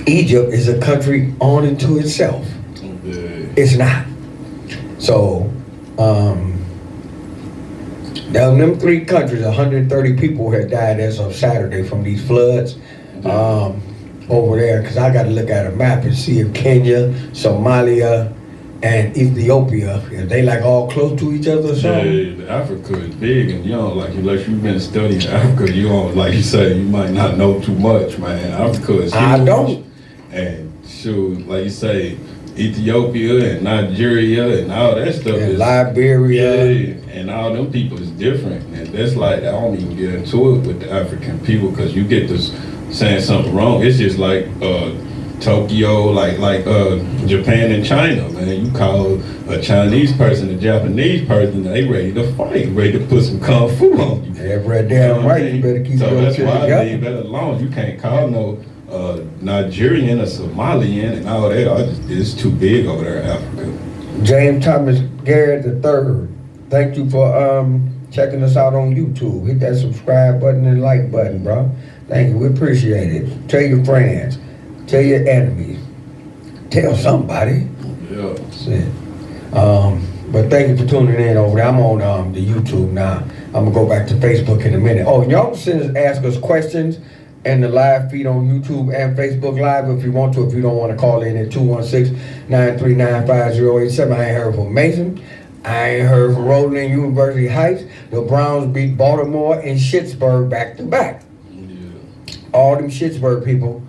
Speaker 1: Egypt is a country on into itself.
Speaker 3: Yeah.
Speaker 1: It's not. So, now in them three countries, 130 people had died as of Saturday from these floods over there. Because I got to look at a map and see if Kenya, Somalia, and Ethiopia, if they like all close to each other or something.
Speaker 3: Yeah, Africa is big, and you know, like unless you've been studying Africa, you don't, like you say, you might not know too much, man. Africa is huge.
Speaker 1: I don't.
Speaker 3: And shoot, like you say, Ethiopia and Nigeria and all that stuff
Speaker 1: And
Speaker 3: is
Speaker 1: Liberia.
Speaker 3: Yeah, and all them people is different, and that's like I don't even get into it with the African people because you get this saying something wrong. It's just like Tokyo, like Japan and China, man. You call a Chinese person a Japanese person, they ready to fight, ready to put some kung fu on you.
Speaker 1: Every damn right, you better keep
Speaker 3: So
Speaker 1: your
Speaker 3: that's
Speaker 1: shit
Speaker 3: why I
Speaker 1: together.
Speaker 3: leave that alone. You can't call no Nigerian or Somalian and all that. It's too big over there in Africa.
Speaker 1: James Thomas Garrett III, thank you for checking us out on YouTube. Hit that subscribe button and like button, bro. Thank you, we appreciate it. Tell your friends, tell your enemies, tell somebody.
Speaker 3: Yeah.
Speaker 1: That's it. But thank you for tuning in over there. I'm on the YouTube now. I'm gonna go back to Facebook in a minute. Oh, and y'all can ask us questions and the live feed on YouTube and Facebook Live if you want to. If you don't want to call in at 216-939-5087. I ain't heard from Mason. I ain't heard from Roland University Heights. The Browns beat Baltimore and Schittsburg back to back.
Speaker 3: Yeah.
Speaker 1: All them Schittsburg people.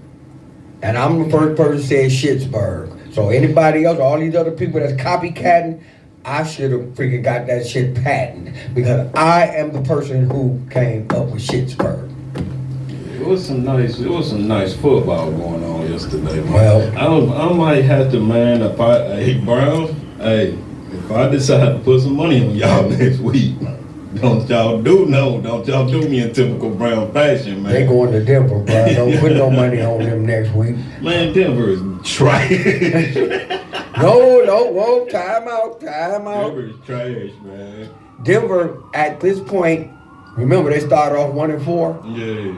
Speaker 1: And I'm the first person to say Schittsburg. So anybody else, all these other people that's copycatting, I should have freaking got that shit patented. Because I am the person who came up with Schittsburg.
Speaker 3: It was some nice football going on yesterday, man.
Speaker 1: Well,
Speaker 3: I might have to, man. If I decide to put some money on y'all next week, don't y'all do me in typical Brown fashion, man.
Speaker 1: they going to Denver, bro. Don't put no money on them next week.
Speaker 3: Man, Denver is trash.
Speaker 1: Whoa, time out.
Speaker 3: Denver is trash, man.
Speaker 1: Denver, at this point, remember they started off 1-4.
Speaker 3: Yeah.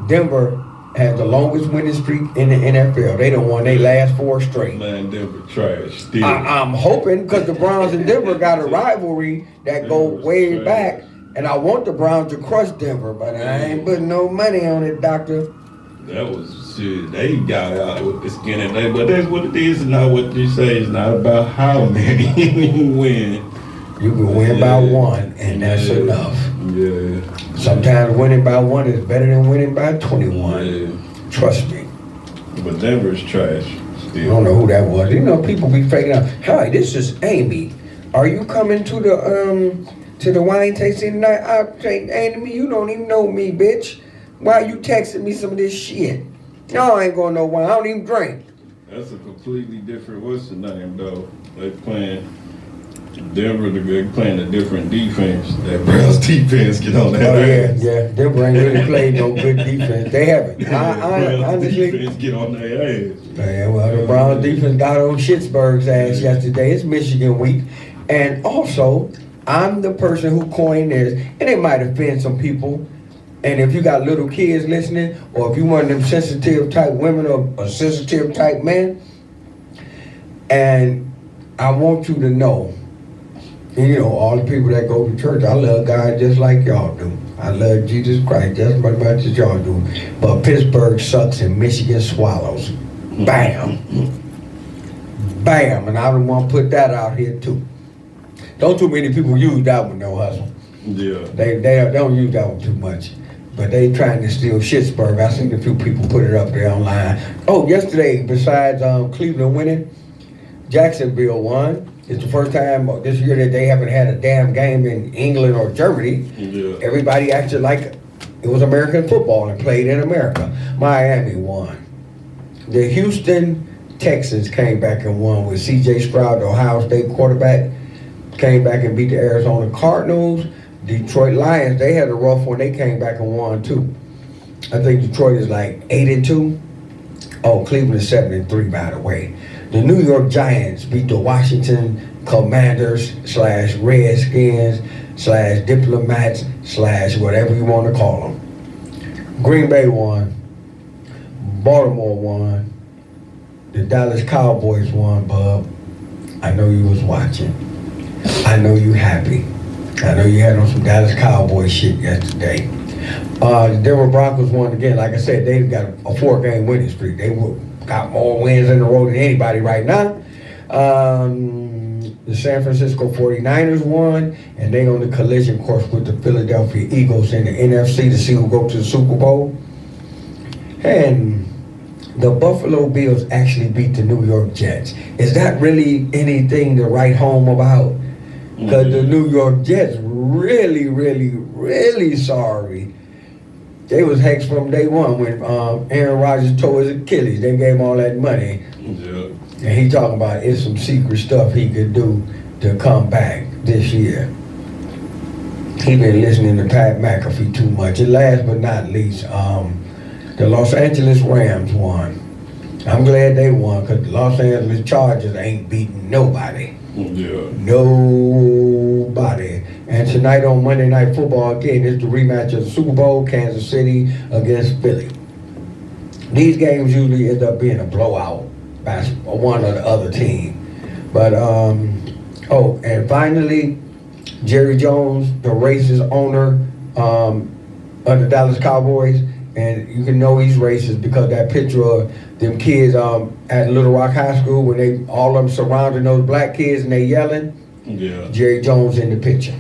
Speaker 1: Denver, has the longest winning streak in the NFL. They done won their last 4 straight.
Speaker 3: Man, Denver trash. Still.
Speaker 1: I'm hoping because the Browns and Denver got a rivalry that go way back, and I want the Browns to crush Denver, but I ain't putting no money on it, doctor.
Speaker 3: That was shit. They got out with the skin and they, but that's what it is. It's not what you say. It's not about how many you win.
Speaker 1: You can win by 1, and that's enough.
Speaker 3: Yeah.
Speaker 1: Sometimes winning by 1 is better than winning by 21.
Speaker 3: Yeah.
Speaker 1: Trust me.
Speaker 3: But Denver's trash.
Speaker 1: I
Speaker 3: Still.
Speaker 1: don't know who that was. You know, people be faking out. Hi, this is Amy. Are you coming to the wine tasting tonight? I say, Amy, you don't even know me, bitch. Why you texting me some of this shit? No, I ain't going no wine. I don't even drink.
Speaker 3: That's a completely different. What's the name though? They playing Denver. They playing a different defense. That Browns defense get on that
Speaker 1: Oh yeah,
Speaker 3: ass.
Speaker 1: yeah. Denver ain't really played no good defense. They haven't.
Speaker 3: Browns
Speaker 1: Honestly.
Speaker 3: defense get on their ass.
Speaker 1: Yeah, well, the Browns defense got on Schittsburg's ass yesterday. It's Michigan week. And also, I'm the person who coined this, and it might offend some people. And if you got little kids listening, or if you one of them sensitive type women or a sensitive type man, and I want you to know, you know, all the people that go to church, I love God just like y'all do. I love Jesus Christ just as much as y'all do. But Pittsburgh sucks and Michigan swallows. Bam. Bam. And I don't want to put that out here too. Don't too many people use that one though, Hustle.
Speaker 3: Yeah.
Speaker 1: They don't use that one too much. But they trying to steal Schittsburg. I seen a few people put it up there online. Oh, yesterday, besides Cleveland winning, Jacksonville won. It's the first time this year that they haven't had a damn game in England or Germany.
Speaker 3: Yeah.
Speaker 1: Everybody acted like it was American football and played in America. Miami won. The Houston Texans came back and won with C.J. Stroud, the Ohio State quarterback. Came back and beat the Arizona Cardinals. Detroit Lions, they had a rough one. They came back and won too. I think Detroit is like 8-2. Oh, Cleveland is 7-3, by the way. The New York Giants beat the Washington Commanders / Redskins / Diplomats / whatever you want to call them. Green Bay won. Baltimore won. The Dallas Cowboys won, bub. I know you was watching. I know you happy. I know you had on some Dallas Cowboy shit yesterday. The Denver Broncos won again. Like I said, they got a 4-game winning streak. They got more wins in a row than anybody right now. The San Francisco 49ers won, and they on the collision course with the Philadelphia Eagles in the NFC to see who go to the Super Bowl. And the Buffalo Bills actually beat the New York Jets. Is that really anything to write home about? Because the New York Jets really, really, really sorry. They was hexed from day one when Aaron Rodgers tore his Achilles. They gave him all that money.
Speaker 3: Yeah.
Speaker 1: And he talking about it's some secret stuff he could do to come back this year. He been listening to Pat McAfee too much. And last but not least, the Los Angeles Rams won. I'm glad they won because the Los Angeles Chargers ain't beating nobody.
Speaker 3: Yeah.
Speaker 1: Nobody. And tonight on Monday Night Football, again, is the rematch of the Super Bowl, Kansas City against Philly. These games usually end up being a blowout by one or the other team. But, oh, and finally, Jerry Jones, the racist owner of the Dallas Cowboys, and you can know he's racist because that picture of them kids at Little Rock High School when they all of them surrounding those black kids and they yelling.
Speaker 3: Yeah.
Speaker 1: Jerry Jones in the picture.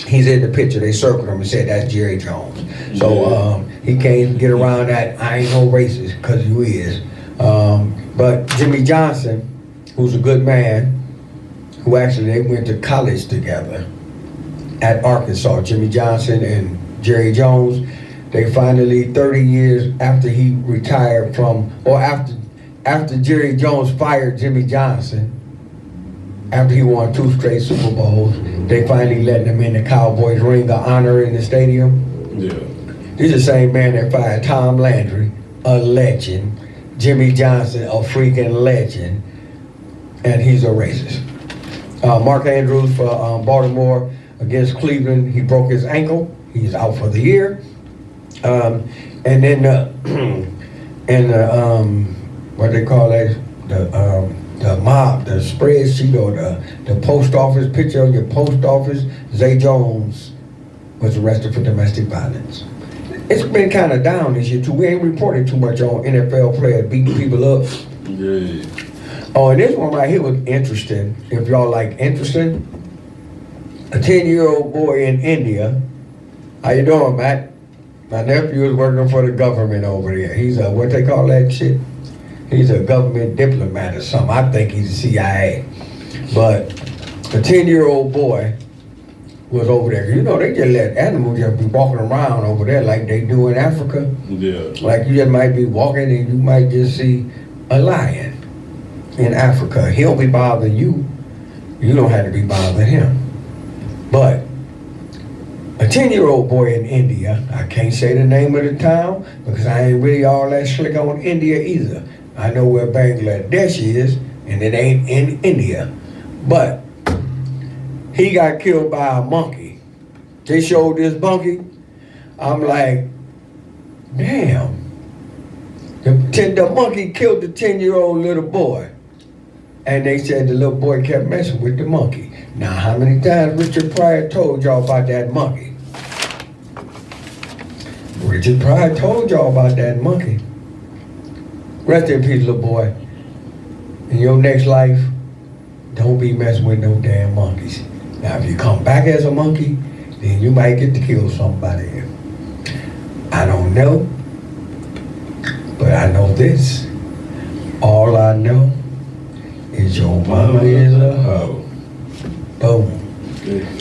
Speaker 1: He's in the picture. They circled him and said that's Jerry Jones. So he can't get around that. I ain't no racist because you is. But Jimmy Johnson, who's a good man, who actually they went to college together at Arkansas. Jimmy Johnson and Jerry Jones. They finally, 30 years after he retired from, or after Jerry Jones fired Jimmy Johnson, after he won 2 straight Super Bowls, they finally letting him in the Cowboys Ring of Honor in the stadium.
Speaker 3: Yeah.
Speaker 1: He's the same man that fired Tom Landry, a legend, Jimmy Johnson, a freaking legend, and he's a racist. Mark Andrews for Baltimore against Cleveland, he broke his ankle. He's out for the year. And then what they call that, the mob, the spreadsheet or the post office, picture of your post office, Zay Jones was arrested for domestic violence. It's been kind of down this year too. We ain't reported too much on NFL players beating people up.
Speaker 3: Yeah.
Speaker 1: Oh, and this one right here was interesting. If y'all like interesting, a 10-year-old boy in India. How you doing, Matt? My nephew is working for the government over there. He's a, what they call that shit? He's a government diplomat or something. I think he's the CIA. But a 10-year-old boy was over there. You know, they just let animals just be walking around over there like they do in Africa.
Speaker 3: Yeah.
Speaker 1: Like you just might be walking and you might just see a lion in Africa. He'll be bothering you. You don't have to be bothering him. But a 10-year-old boy in India, I can't say the name of the town because I ain't really all that slick on India either. I know where Bangladesh is, and it ain't in India. But he got killed by a monkey. They showed this monkey. I'm like, damn. The monkey killed the 10-year-old little boy. And they said the little boy kept messing with the monkey. Now, how many times Richard Pryor told y'all about that monkey? Richard Pryor told y'all about that monkey. Rest in peace, little boy. In your next life, don't be messing with no damn monkeys. Now, if you come back as a monkey, then you might get to kill somebody. I don't know, but I know this. All I know is your mama is a hoe. Boom.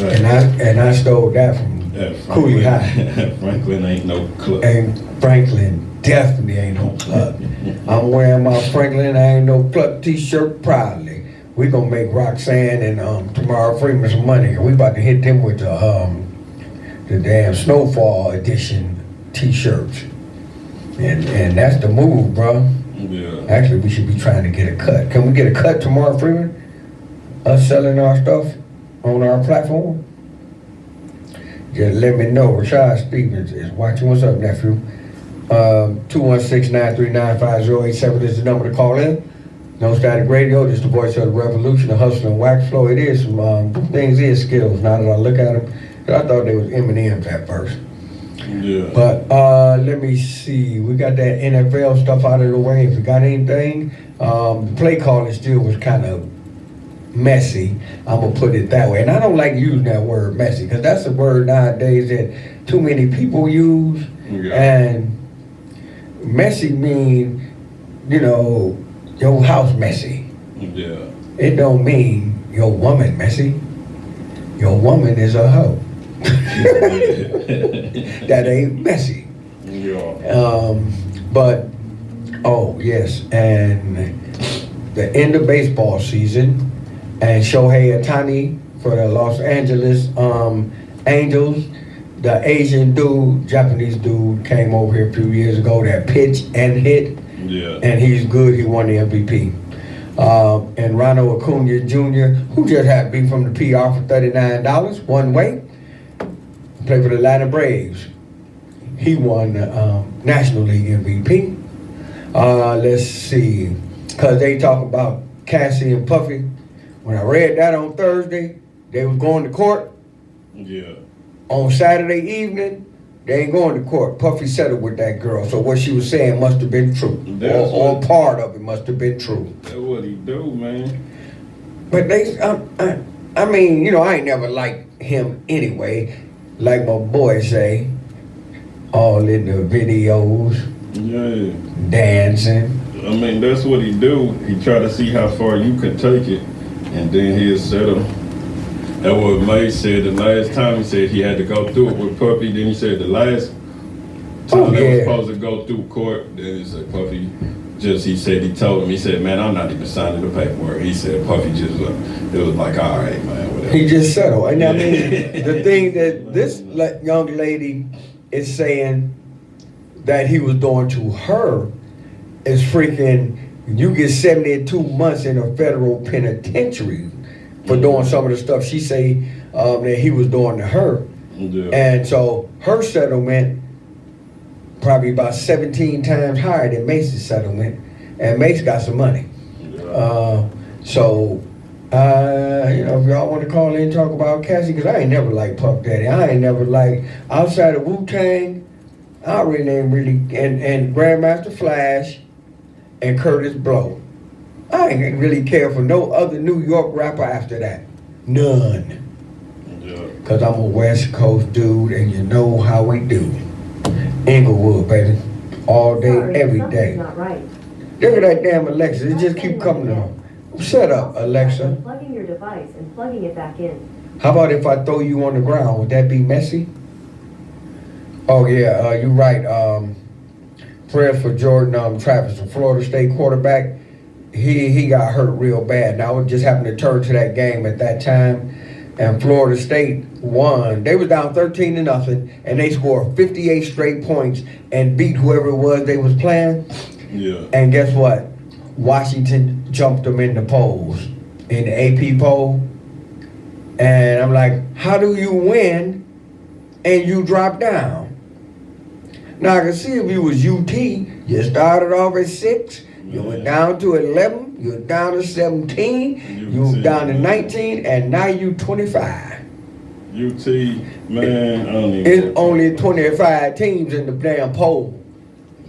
Speaker 1: And I stole that from Cooley High.
Speaker 3: Franklin ain't no club.
Speaker 1: And Franklin definitely ain't no club. I'm wearing my Franklin ain't no club t-shirt proudly. We gonna make Roxanne and Tamara Freeman some money. We about to hit them with the damn Snowfall edition t-shirts. And that's the move, bro.
Speaker 3: Yeah.
Speaker 1: Actually, we should be trying to get a cut. Can we get a cut tomorrow, Freeman? Us selling our stuff on our platform? Just let me know. Rashad Stevens is watching. What's up, nephew? 216-939-5087 is the number to call in. No Static Radio, just the voice of the revolution, the hustle and wax flow. It is some things is skills now that I look at them. I thought they was M&M's at first.
Speaker 3: Yeah.
Speaker 1: But let me see. We got that NFL stuff out of the way. If we got anything, the play calling still was kind of messy. I'm gonna put it that way. And I don't like using that word messy because that's a word nowadays that too many people use.
Speaker 3: Yeah.
Speaker 1: And messy mean, your house messy.
Speaker 3: Yeah.
Speaker 1: It don't mean your woman messy. Your woman is a hoe. That ain't messy.
Speaker 3: Yeah.
Speaker 1: But oh yes, and the end of baseball season, and Shohei Ohtani for the Los Angeles Angels, the Asian dude, Japanese dude, came over here a few years ago that pitched and hit,
Speaker 3: Yeah.
Speaker 1: and he's good. He won the MVP. And Ronald Acuna Jr., who just had to be from the PR for $39 one way, played for the Atlanta Braves. He won the National League MVP. Let's see, because they talk about Cassie and Puffy. When I read that on Thursday, they was going to court.
Speaker 3: Yeah.
Speaker 1: On Saturday evening, they ain't going to court. Puffy settled with that girl, so what she was saying must have been true. Or part of it must have been true.
Speaker 3: That's what he do, man.
Speaker 1: But they, I mean, I ain't never liked him anyway. Like my boy say, all in the videos,
Speaker 3: Yeah.
Speaker 1: dancing.
Speaker 3: I mean, that's what he do. He try to see how far you can take it, and then he'll settle. That's what May said the last time. He said he had to go through it with Puffy. Then he said the last time they was supposed to go through court, then he said Puffy he told him, he said, man, I'm not even signing the paperwork. He said Puffy it was like, all right, man, whatever.
Speaker 1: He just settled. And I mean, the thing that this young lady is saying that he was doing to her is freaking, you get 72 months in a federal penitentiary for doing some of the stuff she say that he was doing to her.
Speaker 3: Yeah.
Speaker 1: And so her settlement probably about 17 times higher than Mace's settlement, and Mace got some money.
Speaker 3: Yeah.
Speaker 1: If y'all want to call in and talk about Cassie, because I ain't never liked Puff Daddy. I ain't never liked, outside of Wu-Tang, I really ain't really, and Grandmaster Flash and Curtis Blow. I ain't really care for no other New York rapper after that. None.
Speaker 3: Yeah.
Speaker 1: Because I'm a West Coast dude, and you know how we do. Inglewood, baby. All day,
Speaker 4: Sorry,
Speaker 1: every
Speaker 4: something's
Speaker 1: day.
Speaker 4: not right.
Speaker 1: Look at that damn Alexa. It just keep coming on. Shut up, Alexa.
Speaker 4: Plugging your device and plugging it back in.
Speaker 1: How about if I throw you on the ground? Would that be messy? Oh yeah, you're right. Prayer for Jordan Travis, the Florida State quarterback. He got hurt real bad. Now it just happened to turn to that game at that time, and Florida State won. They was down 13-0, and they scored 58 straight points and beat whoever it was they was playing.
Speaker 3: Yeah.
Speaker 1: And guess what? Washington jumped them in the polls, in the AP poll. And I'm like, how do you win and you drop down? Now I can see if you was UT, you started off at 6, you went down to 11, you were down to 17, you were down to 19, and now you 25.
Speaker 3: UT, man, I don't even.
Speaker 1: It's only 25 teams in the damn poll.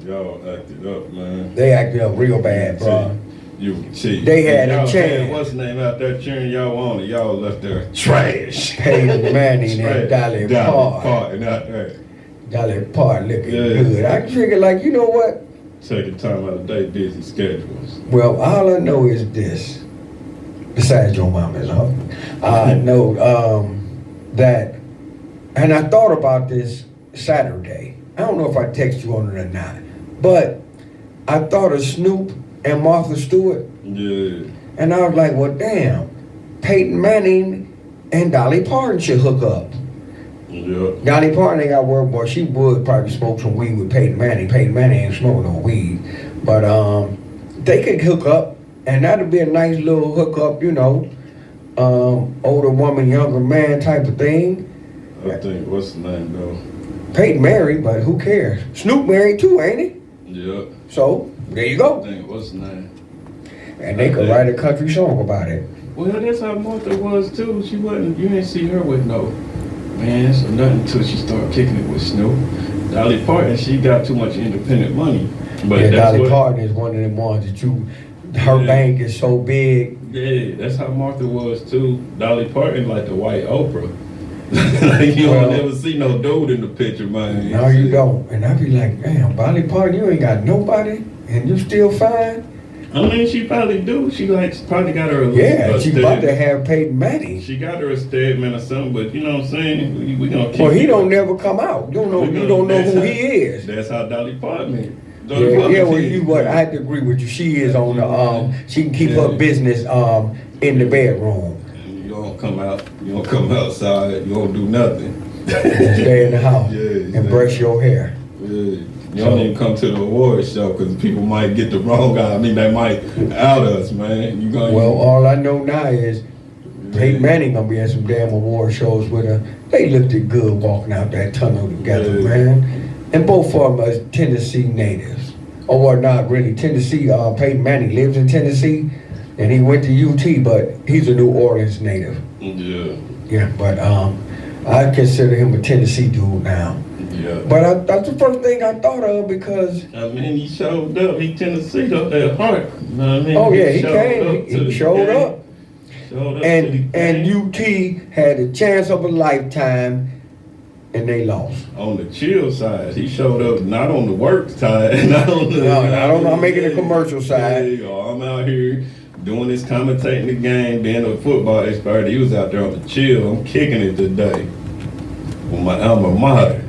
Speaker 3: Y'all acted up, man.
Speaker 1: They acted up real bad, bro.
Speaker 3: UT.
Speaker 1: They had a
Speaker 3: Y'all
Speaker 1: chance.
Speaker 3: What's the name out there cheering y'all on it? Y'all left there trash.
Speaker 1: Peyton Manning and Dolly Parton.
Speaker 3: Parton out there.
Speaker 1: Dolly Parton looking
Speaker 3: Yeah.
Speaker 1: good. I figured, like, you know what?
Speaker 3: Taking time out of their busy schedules.
Speaker 1: Well, all I know is this. Besides your mama's huh? I know that, and I thought about this Saturday. I don't know if I text you on it or not, but I thought of Snoop and Martha Stewart,
Speaker 3: Yeah.
Speaker 1: and I was like, well, damn, Peyton Manning and Dolly Parton should hook up.
Speaker 3: Yeah.
Speaker 1: Dolly Parton ain't got work, boy. She would probably smoke some weed with Peyton Manning. Peyton Manning ain't smoking no weed, but they could hook up, and that'd be a nice little hookup, you know, older woman, younger man type of thing.
Speaker 3: I think, what's the name though?
Speaker 1: Peyton married, but who cares? Snoop married too, ain't he?
Speaker 3: Yeah.
Speaker 1: So there you
Speaker 3: I
Speaker 1: go,
Speaker 3: think, what's the name?
Speaker 1: and they could write a country song about it.
Speaker 3: Well, that's how Martha was too. She wasn't, you didn't see her with no man, so nothing until she started kicking it with Snoop. Dolly Parton, she got too much independent money. But
Speaker 1: Yeah,
Speaker 3: that's
Speaker 1: Dolly
Speaker 3: what,
Speaker 1: Parton is one of them ones that her
Speaker 3: Yeah.
Speaker 1: bank is so big.
Speaker 3: Yeah, that's how Martha was too. Dolly Parton like the white Oprah. Like, you
Speaker 1: Well,
Speaker 3: don't ever see no dude in the picture, man.
Speaker 1: No, you don't. And I be like, damn, Dolly Parton, you ain't got nobody, and you still fine.
Speaker 3: I mean, she probably do. She like probably got her.
Speaker 1: Yeah, she about to
Speaker 3: statement.
Speaker 1: have Peyton Manning.
Speaker 3: She got her a statement or something, but you know what I'm saying. We gonna keep.
Speaker 1: Well, he
Speaker 3: it.
Speaker 1: don't never come out. You don't know who he is.
Speaker 3: That's how Dolly Parton is.
Speaker 1: Yeah, well, I have to agree with you. She is on the she can keep her business in the bedroom.
Speaker 3: You don't come out. You don't come outside. You don't do nothing.
Speaker 1: Stay in the house
Speaker 3: Yeah,
Speaker 1: and brush your hair.
Speaker 3: Yeah. You don't even come to the award show because people might get the wrong guy. I mean, they might out us, man. You gonna
Speaker 1: Well, all I know now is Peyton Manning gonna be at some damn award shows with her. They looked it good walking out that tunnel together,
Speaker 3: Yeah.
Speaker 1: man. And both of them are Tennessee natives. Or well, not really. Tennessee, Peyton Manning lives in Tennessee, and he went to UT, but he's a New Orleans native.
Speaker 3: Yeah.
Speaker 1: Yeah, but I consider him a Tennessee dude now.
Speaker 3: Yeah.
Speaker 1: But that's the first thing I thought of because,
Speaker 3: I mean, he showed up. He Tennessee though at heart. You know what I mean?
Speaker 1: oh yeah, he
Speaker 3: showed
Speaker 1: came,
Speaker 3: up to
Speaker 1: he
Speaker 3: the
Speaker 1: showed
Speaker 3: game.
Speaker 1: up.
Speaker 3: Showed up to the
Speaker 1: And
Speaker 3: game.
Speaker 1: UT had a chance of a lifetime, and they lost.
Speaker 3: On the chill side, he showed up not on the work side, not on the.
Speaker 1: No, I don't know, I'm making the commercial side.
Speaker 3: Yeah, I'm out here doing this, commentating the game, being a football expert. He was out there on the chill. I'm kicking it today with my alma mater.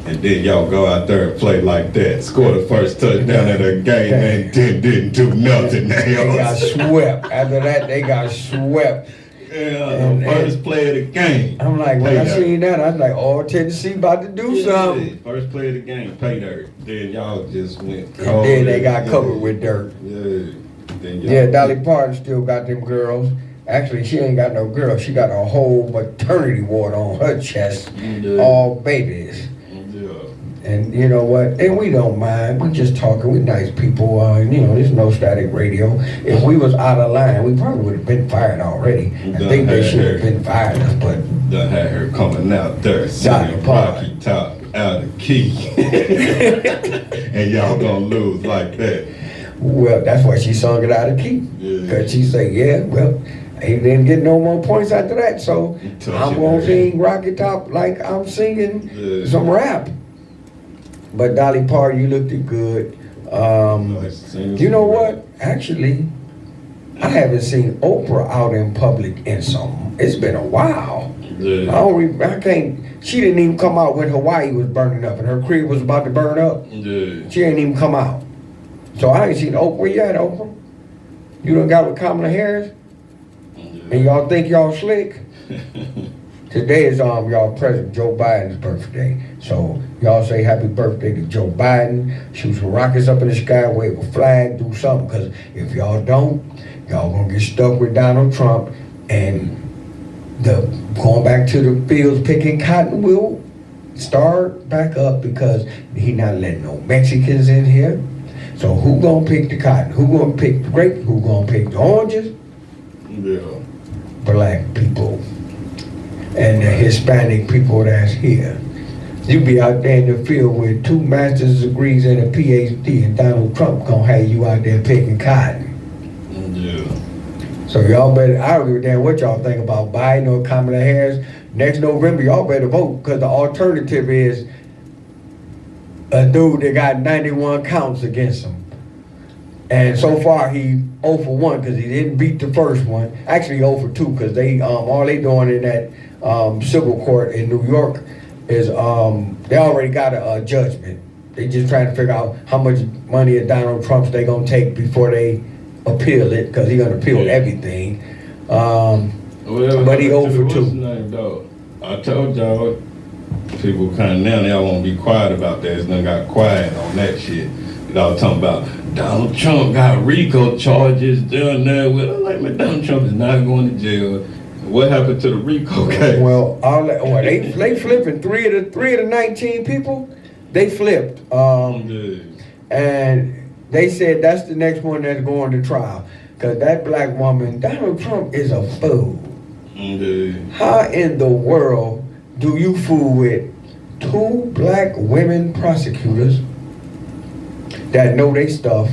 Speaker 3: And then y'all go out there and play like that, score the first touchdown of the game, and then didn't do nothing
Speaker 1: They got
Speaker 3: else.
Speaker 1: swept. After that, they got swept.
Speaker 3: Yeah, the first play of the game.
Speaker 1: I'm like, when I
Speaker 3: Pay dirt.
Speaker 1: seen that, I was like, oh, Tennessee about to do something.
Speaker 3: First play of the game, pay dirt. Then y'all just went
Speaker 1: And
Speaker 3: cold.
Speaker 1: then they got covered with dirt.
Speaker 3: Yeah. Then y'all-
Speaker 1: Yeah, Dolly Parton still got them girls. Actually, she ain't got no girls. She got a whole maternity ward on her chest.
Speaker 3: Yeah.
Speaker 1: All babies.
Speaker 3: Yeah.
Speaker 1: And you know what? And we don't mind. We just talking. We nice people. You know, there's no static radio. If we was out of line, we probably would have been fired already. I think they should have been fired us, but
Speaker 3: Done had her coming out there singing
Speaker 1: Park.
Speaker 3: Rocky Top out of key. And y'all gonna lose like that.
Speaker 1: well, that's why she sung it out of key.
Speaker 3: Yeah.
Speaker 1: Cause she said, yeah, well, he didn't get no more points after that, so I'm gonna sing Rocky Top like I'm singing
Speaker 3: Yeah.
Speaker 1: some rap. But Dolly Parton, you looked it good. You know what? Actually, I haven't seen Oprah out in public in it's been a while.
Speaker 3: Yeah.
Speaker 1: I can't, she didn't even come out when Hawaii was burning up and her crib was about to burn up.
Speaker 3: Yeah.
Speaker 1: She ain't even come out. So I ain't seen Oprah yet, Oprah. You done got with Kamala Harris and y'all think y'all slick? Today is y'all President Joe Biden's birthday. So y'all say happy birthday to Joe Biden. Shoot some rockets up in the sky, wave a flag, do something. Cause if y'all don't, y'all gonna get stuck with Donald Trump and going back to the fields picking cotton will start back up because he not letting no Mexicans in here. So who gonna pick the cotton? Who gonna pick the grapes? Who gonna pick the oranges?
Speaker 3: Yeah.
Speaker 1: Black people and the Hispanic people that's here. You be out there in the field with 2 master's degrees and a PhD, and Donald Trump gonna have you out there picking cotton.
Speaker 3: Yeah.
Speaker 1: So y'all better, I don't give a damn what y'all think about Biden or Kamala Harris. Next November, y'all better vote, because the alternative is a dude that got 91 counts against him. And so far, he 0 for 1 because he didn't beat the first one. Actually, 0 for 2 because they all they doing in that civil court in New York is they already got a judgment. They just trying to figure out how much money of Donald Trump's they gonna take before they appeal it, because he gonna appeal everything.
Speaker 3: Well,
Speaker 1: But he 0 for
Speaker 3: what's
Speaker 1: 2.
Speaker 3: his name, dog? I told y'all, people kind of now, they all want to be quiet about that. It's done got quiet on that shit. Y'all talking about Donald Trump got RICO charges down there with, I'm like, man, Donald Trump is not going to jail. What happened to the RICO case?
Speaker 1: Well, they flipping three of the 19 people. They flipped,
Speaker 3: Yeah.
Speaker 1: and they said that's the next one that's going to trial. Cause that black woman, Donald Trump is a fool.
Speaker 3: Yeah.
Speaker 1: How in the world do you fool with 2 black women prosecutors that know they stuff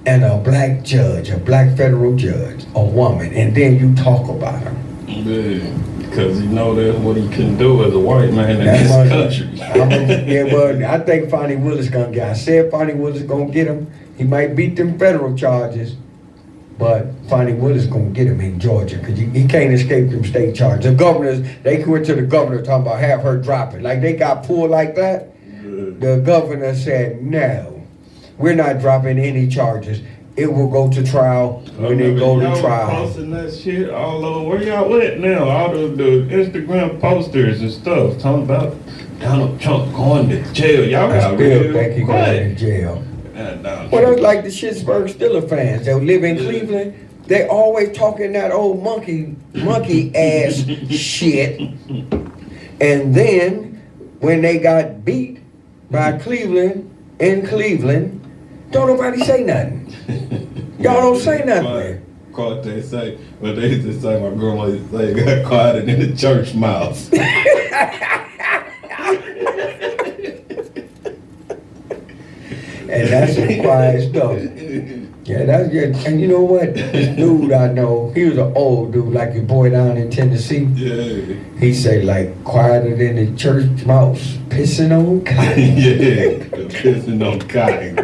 Speaker 1: and a black judge, a black federal judge, a woman, and then you talk about her?
Speaker 3: Yeah. Because you know that's what he can do as a white man in this country.
Speaker 1: Yeah, but I think Fonnie Willis gonna get. I said Fonnie Willis gonna get him. He might beat them federal charges, but Fonnie Willis gonna get him in Georgia because he can't escape them state charges. The governors, they went to the governor talking about have her drop it. Like they got pulled like that. The governor said no, we're not dropping any charges. It will go to trial when they go to
Speaker 3: Y'all
Speaker 1: trial.
Speaker 3: posting that shit all over. Where y'all at now? All the Instagram posters and stuff talking about Donald Trump going to jail. Y'all
Speaker 1: I
Speaker 3: got
Speaker 1: still
Speaker 3: real
Speaker 1: think he
Speaker 3: quiet.
Speaker 1: going to jail.
Speaker 3: Donald
Speaker 1: Well,
Speaker 3: Trump.
Speaker 1: that's like the Pittsburgh Steelers fans that live in Cleveland. They always talking that old monkey ass shit. And then when they got beat by Cleveland in Cleveland, don't nobody say nothing. Y'all don't say nothing.
Speaker 3: What they say, but they used to say, my grandma used to say, got quieter than the church mouse.
Speaker 1: And that's some quiet stuff. Yeah, that's good. And you know what? This dude I know, he was an old dude, like your boy down in Tennessee.
Speaker 3: Yeah.
Speaker 1: He say like quieter than the church mouse, pissing on cotton.
Speaker 3: Yeah. Pissing on cotton.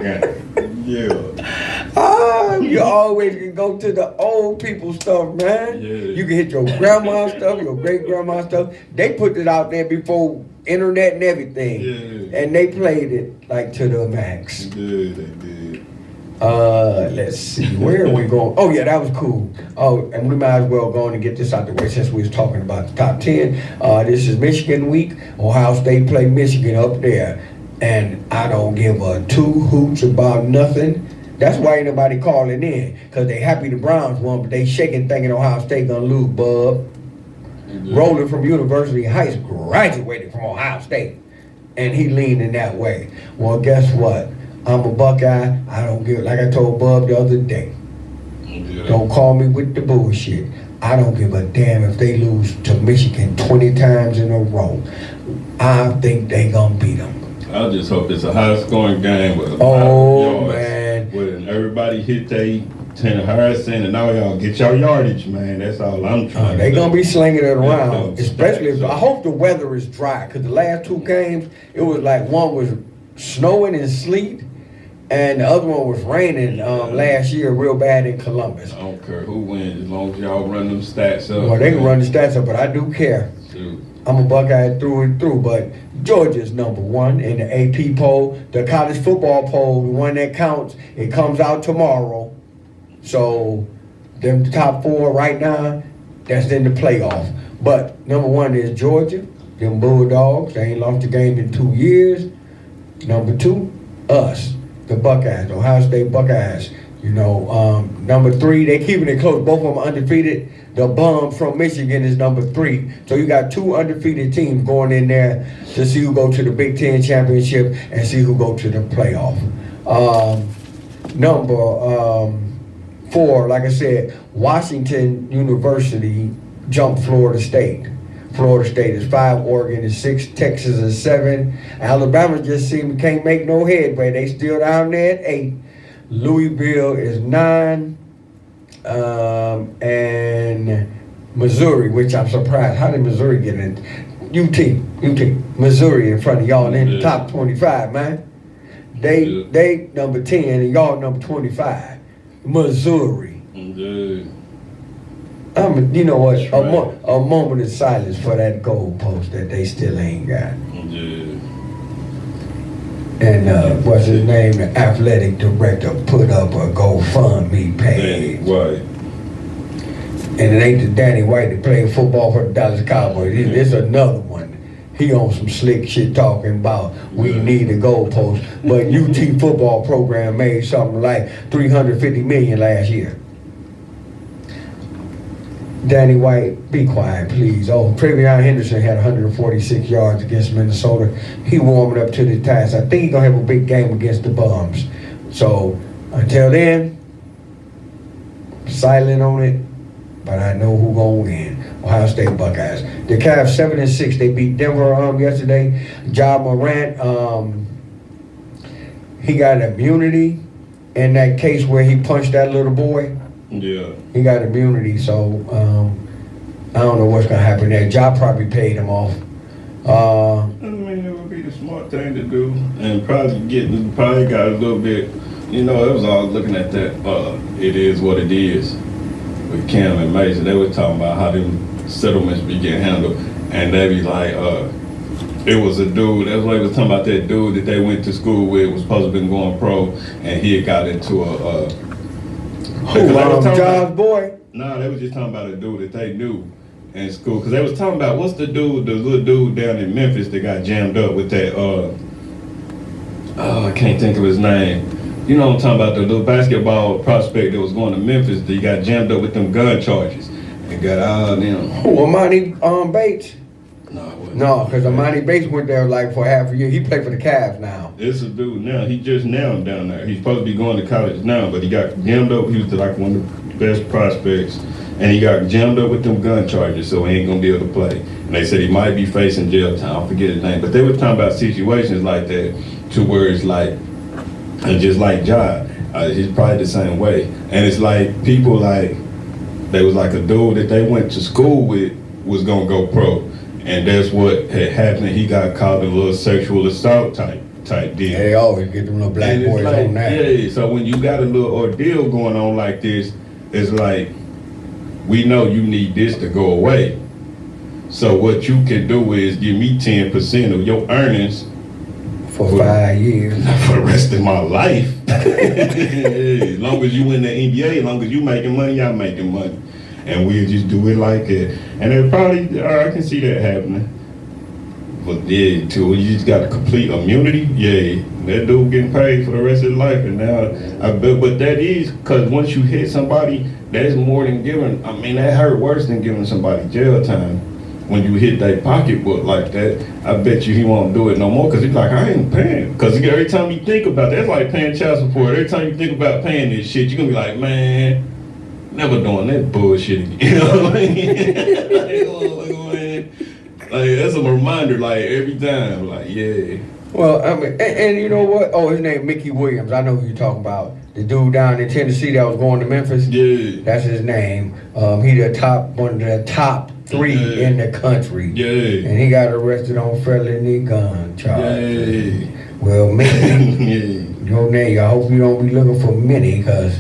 Speaker 3: Yeah.
Speaker 1: You always can go to the old people stuff, man.
Speaker 3: Yeah.
Speaker 1: You can hit your grandma stuff, your great grandma stuff. They put it out there before internet and everything.
Speaker 3: Yeah.
Speaker 1: And they played it like to the max.
Speaker 3: Yeah, they did.
Speaker 1: Let's see, where are we going? Oh yeah, that was cool. Oh, and we might as well go on and get this out the way since we was talking about the top 10. This is Michigan week. Ohio State play Michigan up there. And I don't give a 2 hoots about nothing. That's why ain't nobody calling in. Cause they happy the Browns won, but they shaking thinking Ohio State gonna lose, bub.
Speaker 3: Yeah.
Speaker 1: Rolling from University Heights, graduated from Ohio State. and he leaning that way. Well, guess what? I'm a Buckeye. I don't give, like I told Bub the other day,
Speaker 3: Yeah.
Speaker 1: don't call me with the bullshit. I don't give a damn if they lose to Michigan 20 times in a row. I think they gonna beat them.
Speaker 3: I just hope it's a high scoring game with a
Speaker 1: Oh,
Speaker 3: lot of yards.
Speaker 1: man.
Speaker 3: When everybody hit they 10 harassing and now y'all get your yardage, man. That's all I'm trying
Speaker 1: They
Speaker 3: to
Speaker 1: gonna
Speaker 3: do.
Speaker 1: be slinging it
Speaker 3: Yeah,
Speaker 1: around,
Speaker 3: those
Speaker 1: especially if,
Speaker 3: stats.
Speaker 1: I hope the weather is dry, because the last two games, it was like one was snowing and sleet, and the other one was raining last year real bad in Columbus.
Speaker 3: I don't care who wins as long as y'all run them stats up.
Speaker 1: Well, they can run the stats up, but I do care.
Speaker 3: Shoot.
Speaker 1: I'm a Buckeye through and through, but Georgia's number one in the AP poll, the college football poll, the one that counts. It comes out tomorrow. So, them top four right now, that's in the playoff. But number one is Georgia, them Bulldogs. They ain't lost a game in 2 years. Number two, us, the Buckeyes, Ohio State Buckeyes. You know, number three, they keeping it close. Both of them undefeated. The bum from Michigan is number three. So you got two undefeated teams going in there to see who go to the Big Ten championship and see who go to the playoff. Number four, like I said, Washington University jumped Florida State. Florida State is 5, Oregon is 6, Texas is 7. Alabama just can't make no headway. They still down there at 8. Louisville is 9. And Missouri, which I'm surprised. How did Missouri get in? UT, Missouri in front of y'all in the top 25, man. They number 10 and y'all number 25. Missouri.
Speaker 3: Yeah.
Speaker 1: You know what?
Speaker 3: That's right.
Speaker 1: A moment of silence for that goalpost that they still ain't got.
Speaker 3: Yeah.
Speaker 1: And what's his name? The athletic director put up a GoFundMe page.
Speaker 3: Right.
Speaker 1: And it ain't the Danny White that played football for the Dallas Cowboys. It's another one. He on some slick shit talking about we need a goalpost. But UT football program made something like $350 million last year. Danny White, be quiet, please. Oh, Travion Henderson had 146 yards against Minnesota. He warming up to the task. I think he's gonna have a big game against the Bums. So until then, silent on it. But I know who gonna win. Ohio State Buckeyes. The Cavs 7-6. They beat Denver yesterday. Ja Morant, he got immunity in that case where he punched that little boy.
Speaker 3: Yeah.
Speaker 1: He got immunity, so I don't know what's gonna happen there. Ja probably paid him off.
Speaker 3: I mean, it would be the smart thing to do, and probably got a little bit. You know, it was all looking at that. It is what it is. With Cam and Mason, they were talking about how them settlements be getting handled, and they be like, it was a dude. That's why they was talking about that dude that they went to school with was supposed to been going pro, and he had got into a.
Speaker 1: Ja's boy.
Speaker 3: Nah, they was just talking about a dude that they knew in school, because they was talking about what's the little dude down in Memphis that got jammed up with that. I can't think of his name. You know what I'm talking about, the little basketball prospect that was going to Memphis that he got jammed up with them gun charges and got all them.
Speaker 1: Who, Amani Bates?
Speaker 3: No, it wasn't.
Speaker 1: No, because Amani Bates went there like for half a year. He played for the Cavs now.
Speaker 3: It's a dude now. He just now down there. He's supposed to be going to college now, but he got jammed up. He was like one of the best prospects, and he got jammed up with them gun charges, so he ain't gonna be able to play. And they said he might be facing jail time. I forget his name, but they were talking about situations like that to where it's like. And just like Ja, he's probably the same way. And it's like people like, there was like a dude that they went to school with was gonna go pro. And that's what had happened. He got caught in a little sexual assault type deal.
Speaker 1: They always get them little black
Speaker 3: And it's
Speaker 1: boys
Speaker 3: like,
Speaker 1: on that.
Speaker 3: yeah, so when you got a little ordeal going on like this, it's like, we know you need this to go away. So what you can do is give me 10% of your earnings
Speaker 1: For 5 years.
Speaker 3: for the rest of my life. As long as you in the NBA, as long as you making money, I'm making money. And we'll just do it like that. And it probably, I can see that happening. But yeah, too, you just got a complete immunity. Yeah, that dude getting paid for the rest of his life. And now, but that is, because once you hit somebody, that's more than giving, I mean, that hurt worse than giving somebody jail time. when you hit that pocketbook like that, I bet you he won't do it no more because he's like, I ain't paying. Because every time you think about that, it's like paying child support. Every time you think about paying this shit, you're going to be like, man, never doing that bullshit again. You know what I mean? Like, that's a reminder, like, every time. Like, yeah.
Speaker 1: Well, I mean, and you know what? Oh, his name Mickey Williams. I know who you're talking about. The dude down in Tennessee that was going to Memphis.
Speaker 3: Yeah.
Speaker 1: That's his name. He one of the top 3
Speaker 3: Yeah.
Speaker 1: in the country.
Speaker 3: Yeah.
Speaker 1: And he got arrested on felony gun charges.
Speaker 3: Yeah.
Speaker 1: Well, Mickey,
Speaker 3: Yeah.
Speaker 1: your name. I hope you don't be looking for Minnie, cause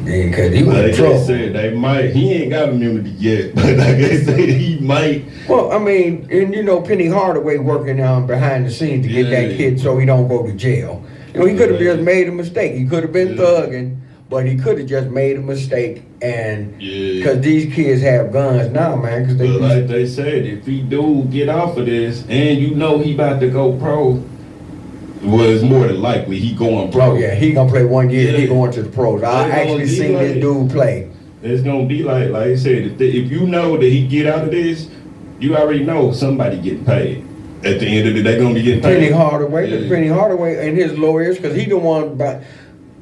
Speaker 1: he was in
Speaker 3: Like
Speaker 1: trouble.
Speaker 3: they said, they might. He ain't got immunity yet, but like they said, he might.
Speaker 1: Well, I mean, and you know, Penny Hardaway working behind the scenes to get that
Speaker 3: Yeah.
Speaker 1: kid so he don't go to jail. You know, he could have just made a mistake. He could have been
Speaker 3: Yeah.
Speaker 1: thugging, but he could have just made a mistake. And
Speaker 3: Yeah.
Speaker 1: because these kids have guns now, man, because they
Speaker 3: But like they said, if he do get off of this, and you know he about to go pro, well, it's more than likely he going pro.
Speaker 1: Oh yeah, he gonna play 1 year. He
Speaker 3: Yeah.
Speaker 1: going to the pros. I
Speaker 3: They
Speaker 1: actually
Speaker 3: gonna be
Speaker 1: seen this
Speaker 3: like-
Speaker 1: dude play.
Speaker 3: It's gonna be like I said, if you know that he get out of this, you already know somebody getting paid. At the end of the day, they gonna be getting paid.
Speaker 1: Penny Hardaway,
Speaker 3: Yeah.
Speaker 1: Penny Hardaway and his lawyers, because he the one about.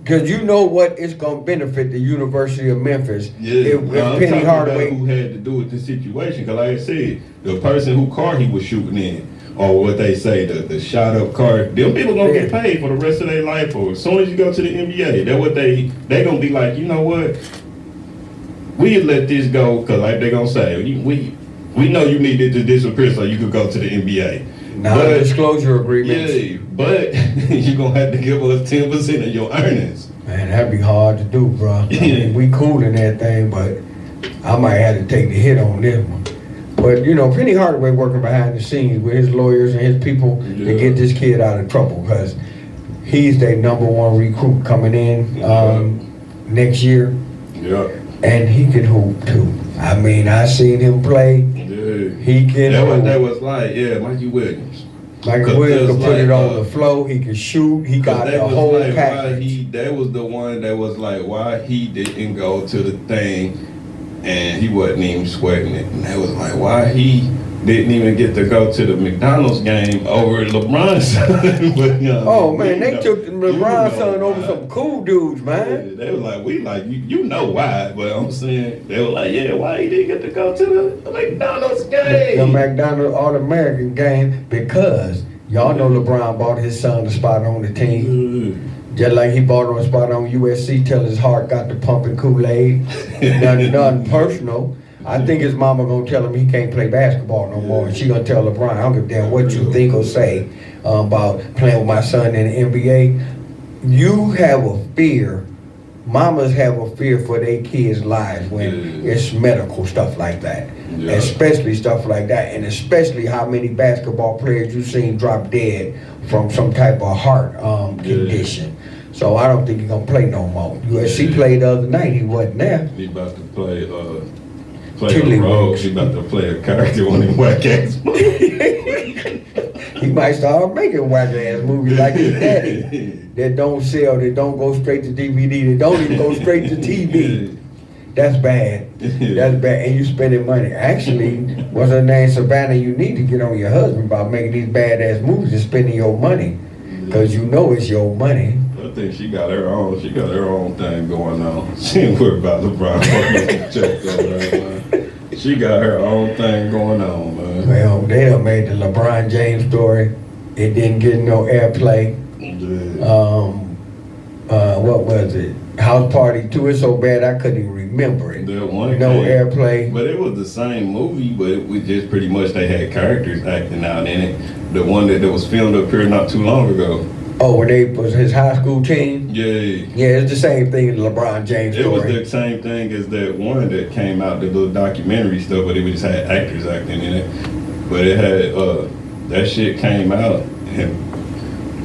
Speaker 1: Because you know what it's gonna benefit the University of Memphis
Speaker 3: Yeah,
Speaker 1: if
Speaker 3: I'm
Speaker 1: Penny
Speaker 3: talking
Speaker 1: Hardaway.
Speaker 3: about who had to do with the situation. Because like I said, the person who car he was shooting in, or what they say, the shot up car, them people gonna get
Speaker 1: Yeah.
Speaker 3: paid for the rest of their life. Or as soon as you go to the NBA, that's what they gonna be like. You know what? We let this go because like they gonna say we know you needed to disappear so you could go to the NBA.
Speaker 1: Non-disclosure agreements.
Speaker 3: Yeah, but you're gonna have to give us 10% of your earnings.
Speaker 1: Man, that'd be hard to do, bro. I mean, we cool in that thing, but I might have to take the hit on this one. But, you know, Penny Hardaway working behind the scenes with his lawyers and his people to
Speaker 3: Yeah.
Speaker 1: get this kid out of trouble because he's their #1 recruit coming in next year,
Speaker 3: Yeah.
Speaker 1: and he can hoop too. I mean, I seen him play.
Speaker 3: Yeah.
Speaker 1: He can
Speaker 3: That
Speaker 1: hoop.
Speaker 3: was like, yeah, Mikey Williams.
Speaker 1: Michael
Speaker 3: 'Cause
Speaker 1: Williams
Speaker 3: it
Speaker 1: can
Speaker 3: was
Speaker 1: put it
Speaker 3: like,
Speaker 1: on the floor. He can shoot. He got
Speaker 3: That
Speaker 1: the
Speaker 3: was
Speaker 1: whole
Speaker 3: like why
Speaker 1: package.
Speaker 3: that was the one that was like why he didn't go to the thing and he wasn't even sweating it. And that was like why he didn't even get to go to the McDonald's game over LeBron's son. But, you know,
Speaker 1: Oh man,
Speaker 3: you
Speaker 1: they
Speaker 3: know-
Speaker 1: took the
Speaker 3: you
Speaker 1: LeBron
Speaker 3: know
Speaker 1: son over
Speaker 3: why.
Speaker 1: some cool dudes, man.
Speaker 3: They were like, we like you know why, but I'm saying they were like, yeah, why he didn't get to go to the McDonald's game?
Speaker 1: The McDonald's All-American game because y'all know LeBron bought his son a spot on the team. Just like he bought him a spot on USC till his heart got to pumping Kool-Aid. Nothing personal. I think his mama gonna tell him he can't play basketball no more. And she gonna tell LeBron, I don't give a damn what you think or say about playing with my son in the NBA. You have a fear. Mamas have a fear for their kids' lives when
Speaker 3: Yeah.
Speaker 1: it's medical stuff like that.
Speaker 3: Yeah.
Speaker 1: Especially stuff like that. And especially how many basketball players you've seen drop dead from some type of heart condition. So I don't think he's gonna play no more. USC played the other night, he wasn't there.
Speaker 3: He about to play a
Speaker 1: Tiddlywinks.
Speaker 3: role. He about to play a character on his whack ass
Speaker 1: He might start making whack ass movies like his daddy that don't sell, that don't go straight to DVD, that don't even go straight to TV. That's bad. That's bad. And you spending money. Actually, what's her name? Savannah, you need to get on your husband about making these badass movies and spending your money. Because you know it's your money.
Speaker 3: I think she got her own. She got her own thing going on. She ain't worried about LeBron. She got her own thing going on, man.
Speaker 1: Well, they done made the LeBron James story. It didn't get no airplay.
Speaker 3: Yeah.
Speaker 1: What was it? House Party 2. It's so bad I couldn't even remember it.
Speaker 3: That one
Speaker 1: No
Speaker 3: came-
Speaker 1: airplay.
Speaker 3: But it was the same movie, but it was just pretty much they had characters acting out in it. The one that was filmed up here not too long ago.
Speaker 1: Oh, when they was his high school team?
Speaker 3: Yeah.
Speaker 1: Yeah, it's the same thing as the LeBron James
Speaker 3: It was
Speaker 1: story.
Speaker 3: the same thing as that one that came out, the little documentary stuff, but it just had actors acting in it. But it had, that shit came out and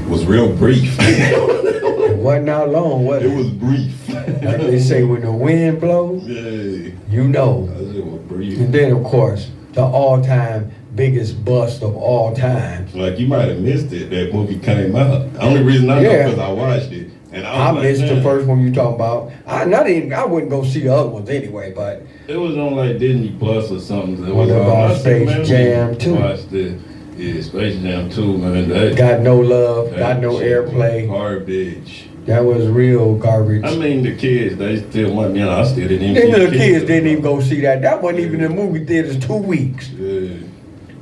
Speaker 3: was real brief.
Speaker 1: It wasn't out long, was
Speaker 3: It
Speaker 1: it?
Speaker 3: was brief.
Speaker 1: Like they say, when the wind blows,
Speaker 3: Yeah.
Speaker 1: you know.
Speaker 3: That shit was brief.
Speaker 1: And then, of course, the all-time biggest bust of all time.
Speaker 3: Like you might have missed it. That movie came out. The only reason I know
Speaker 1: Yeah.
Speaker 3: because I watched it. And
Speaker 1: I
Speaker 3: was like,
Speaker 1: missed the
Speaker 3: man,
Speaker 1: first one you talking about. I wouldn't go see the other ones anyway, but
Speaker 3: It was on like Disney Plus or something. It
Speaker 1: What
Speaker 3: was
Speaker 1: about
Speaker 3: I said,
Speaker 1: Space
Speaker 3: man,
Speaker 1: Jam 2?
Speaker 3: Watched it. Yeah, Space Jam 2, man. That,
Speaker 1: got no love,
Speaker 3: that
Speaker 1: got no
Speaker 3: shit was
Speaker 1: airplay.
Speaker 3: Garbage.
Speaker 1: That was real garbage.
Speaker 3: I mean, the kids, they still want me. I still didn't even
Speaker 1: Them
Speaker 3: see
Speaker 1: little
Speaker 3: the
Speaker 1: kids didn't even go see that. That wasn't even in the movie theaters 2 weeks.
Speaker 3: Yeah.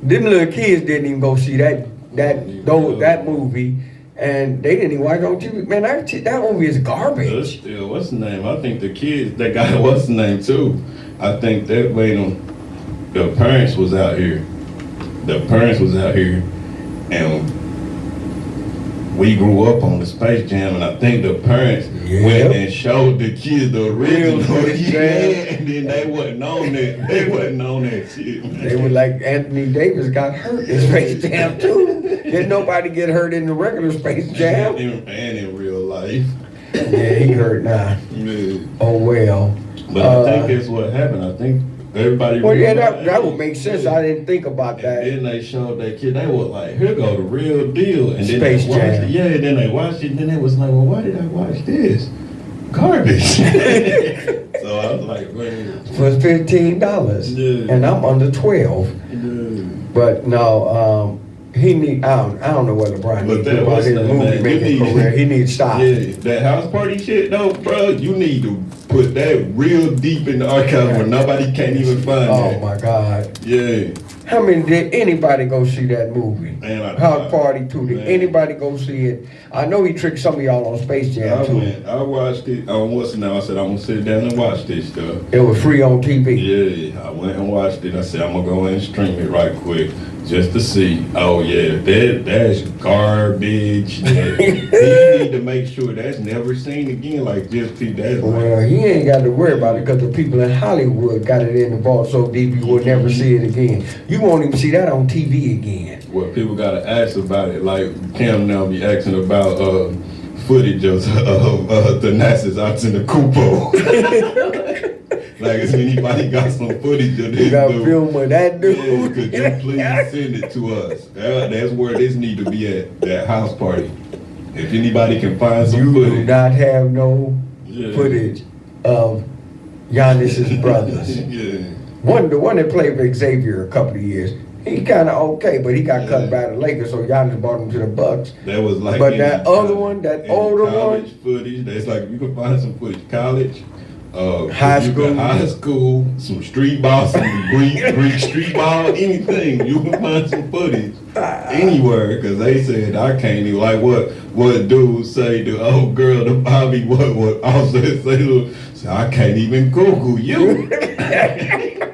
Speaker 1: Them little kids didn't even go see that movie, and they didn't even watch it on TV. Man, that movie is
Speaker 3: But
Speaker 1: garbage.
Speaker 3: still, what's the name? I think the kids, that guy, what's the name too? I think that made them, the parents was out here. The parents was out here, and we grew up on the Space Jam, and I think the parents
Speaker 1: Yep.
Speaker 3: went and showed the kids the original.
Speaker 1: Space Jam.
Speaker 3: Yeah, and then they wasn't on that. They wasn't on that shit, man.
Speaker 1: They were like Anthony Davis got hurt in Space Jam too. Didn't nobody get hurt in the regular Space Jam?
Speaker 3: And in real life.
Speaker 1: Yeah, he hurt now.
Speaker 3: Yeah.
Speaker 1: Oh well.
Speaker 3: But I think that's what happened. I think everybody.
Speaker 1: Well, yeah,
Speaker 3: realized,
Speaker 1: that would make sense. I didn't think about
Speaker 3: And
Speaker 1: that.
Speaker 3: then they showed that kid. They were like, "Here go the real deal." And then
Speaker 1: Space
Speaker 3: they watched
Speaker 1: Jam.
Speaker 3: it. Yeah, and then they watched it. And then they was like, "Well, why did I watch this? Garbage." So I was like, "Man,
Speaker 1: For $15,
Speaker 3: Yeah.
Speaker 1: and I'm under 12.
Speaker 3: dude."
Speaker 1: But no, he need. I don't know what LeBron
Speaker 3: But
Speaker 1: needs
Speaker 3: that
Speaker 1: to do about
Speaker 3: was
Speaker 1: his
Speaker 3: that,
Speaker 1: movie
Speaker 3: man.
Speaker 1: making
Speaker 3: You need-
Speaker 1: career. He needs to stop.
Speaker 3: Yeah, that house party shit though, bro. You need to put that real deep in the archive where nobody can't even find
Speaker 1: Oh
Speaker 3: that.
Speaker 1: my God!
Speaker 3: Yeah.
Speaker 1: How many did anybody go see that movie?
Speaker 3: Man,
Speaker 1: House Party 2. Did
Speaker 3: man.
Speaker 1: anybody go see it? I know he tricked some of y'all on Space Jam too.
Speaker 3: I watched it on what's now. I said I'm gonna sit down and watch this stuff.
Speaker 1: It was free on TV.
Speaker 3: Yeah, I went and watched it. I said I'm gonna go and stream it right quick just to see. Oh yeah, that's garbage. That, you need to make sure that's never seen again. Like just that's like,
Speaker 1: Well, he ain't got to worry about it because the people in Hollywood got it in the vault so deep you will never see it again. You won't even see that on TV again.
Speaker 3: what people gotta ask about it. Like Cam now be asking about footage of the Nazis out in the Kupo. Like if anybody got some footage of this
Speaker 1: You got
Speaker 3: dude.
Speaker 1: film with that dude.
Speaker 3: Yeah, could you please send it to us? That's where this need to be at, that house party. If anybody can find some
Speaker 1: You do
Speaker 3: footage.
Speaker 1: not have no
Speaker 3: Yeah.
Speaker 1: footage of Giannis's brothers.
Speaker 3: Yeah.
Speaker 1: The one that played for Xavier a couple of years, he kind of okay, but he got cut
Speaker 3: Yeah.
Speaker 1: by the Lakers, so Giannis brought him to the Bucks.
Speaker 3: That was like.
Speaker 1: But
Speaker 3: any
Speaker 1: that other
Speaker 3: college-
Speaker 1: one, that
Speaker 3: any
Speaker 1: older
Speaker 3: college footage. That's like you can find some footage. College.
Speaker 1: High
Speaker 3: you
Speaker 1: school.
Speaker 3: can high school, some street ball, some Greek street ball, anything. You can find some footage anywhere because they said I can't even like what dude say the old girl the Bobby what also say look, so I can't even Google you.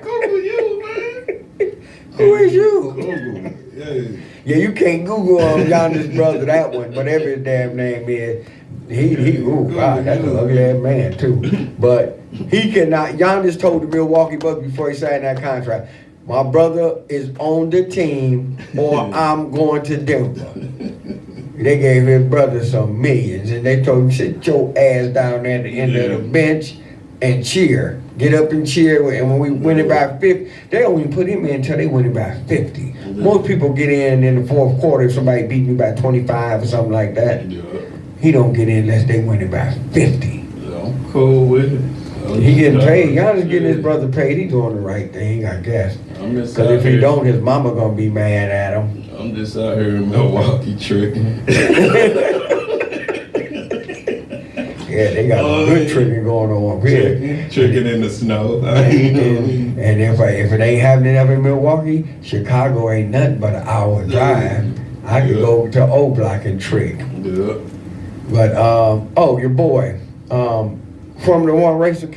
Speaker 3: Google you, man.
Speaker 1: Who is you?
Speaker 3: Google. Yeah.
Speaker 1: Yeah, you can't Google Giannis' brother that one, whatever his damn name is. Ooh, wow, that's an ugly ass man too. But he cannot. Giannis told the Milwaukee Bucks before he signed that contract, my brother is on the team, or I'm going to Denver. They gave his brother some millions, and they told him sit your ass down there at the end of the bench and cheer. Get up and cheer. And when we win it by 50, they don't even put him in until they win it by 50. Most people get in the fourth quarter if somebody beat me by 25 or something like that.
Speaker 3: Yeah.
Speaker 1: He don't get in unless they win it by 50.
Speaker 3: Yeah, I'm cool with it.
Speaker 1: He getting paid. Giannis getting his brother paid. He doing the right thing, I guess.
Speaker 3: I'm just
Speaker 1: Because
Speaker 3: out
Speaker 1: if he
Speaker 3: here-
Speaker 1: don't, his mama gonna be mad at him.
Speaker 3: I'm just out here in Milwaukee tricking.
Speaker 1: Yeah, they got
Speaker 3: Oh,
Speaker 1: good
Speaker 3: yeah.
Speaker 1: tricking going on here.
Speaker 3: Tricking in the snow.
Speaker 1: And if it ain't happening up in Milwaukee, Chicago ain't nothing but an hour drive. I could
Speaker 3: Yeah.
Speaker 1: go to O Block and trick.
Speaker 3: Yeah.
Speaker 1: But your boy, from the one race of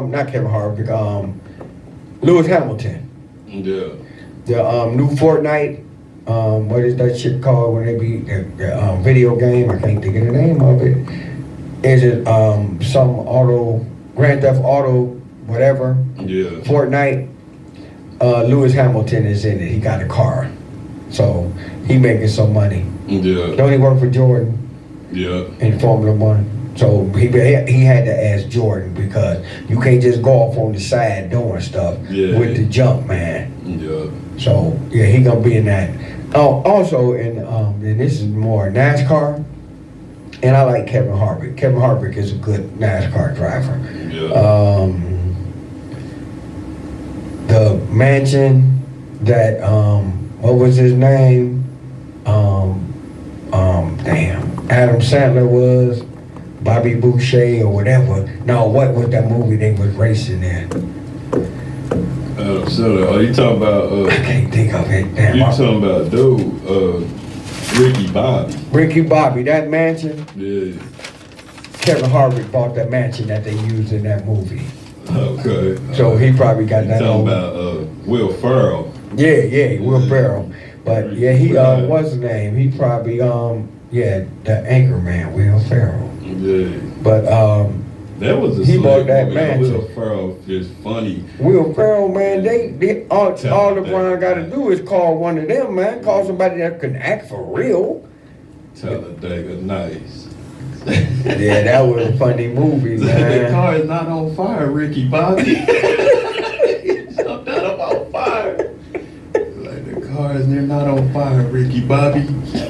Speaker 1: not Kevin Harvick, Lewis Hamilton.
Speaker 3: Yeah.
Speaker 1: The new Fortnite, what is that shit called when they be the video game? I can't think of the name of it. Is it some Grand Theft Auto, whatever?
Speaker 3: Yeah.
Speaker 1: Fortnite. Lewis Hamilton is in it. He got a car, so he making some money.
Speaker 3: Yeah.
Speaker 1: Don't he work for Jordan
Speaker 3: Yeah.
Speaker 1: in Formula One? So he had to ask Jordan because you can't just go off on the side doing stuff with the jump, man.
Speaker 3: Yeah.
Speaker 1: So yeah, he gonna be in that. Oh, also in and this is more NASCAR. And I like Kevin Harvick. Kevin Harvick is a good NASCAR driver.
Speaker 3: Yeah.
Speaker 1: The mansion that what was his name? Damn, Adam Sandler was, Bobby Boucher or whatever. No, what was that movie they was racing in?
Speaker 3: So are you talking about?
Speaker 1: I can't think of it. Damn,
Speaker 3: You talking about dude? Ricky Bobby.
Speaker 1: Ricky Bobby, that mansion.
Speaker 3: Yeah.
Speaker 1: Kevin Harvick bought that mansion that they used in that movie.
Speaker 3: Okay.
Speaker 1: So he probably got
Speaker 3: You
Speaker 1: that
Speaker 3: talking
Speaker 1: on.
Speaker 3: about Will Ferrell?
Speaker 1: Yeah, Will Ferrell. But yeah, he
Speaker 3: Right.
Speaker 1: what's his name? He probably the anchor man, Will Ferrell.
Speaker 3: Yeah.
Speaker 1: But
Speaker 3: That was a
Speaker 1: He
Speaker 3: slick
Speaker 1: bought that
Speaker 3: movie.
Speaker 1: mansion.
Speaker 3: Will Ferrell is funny.
Speaker 1: Will Ferrell, man, they all
Speaker 3: Tell me
Speaker 1: LeBron
Speaker 3: that.
Speaker 1: got to do is call one of them, man. Call somebody that can act for real.
Speaker 3: Talladega Nights.
Speaker 1: Yeah, that was a funny movie,
Speaker 3: The
Speaker 1: man.
Speaker 3: car is not on fire, Ricky Bobby. I'm not about fire. Like the cars, they're not on fire, Ricky Bobby.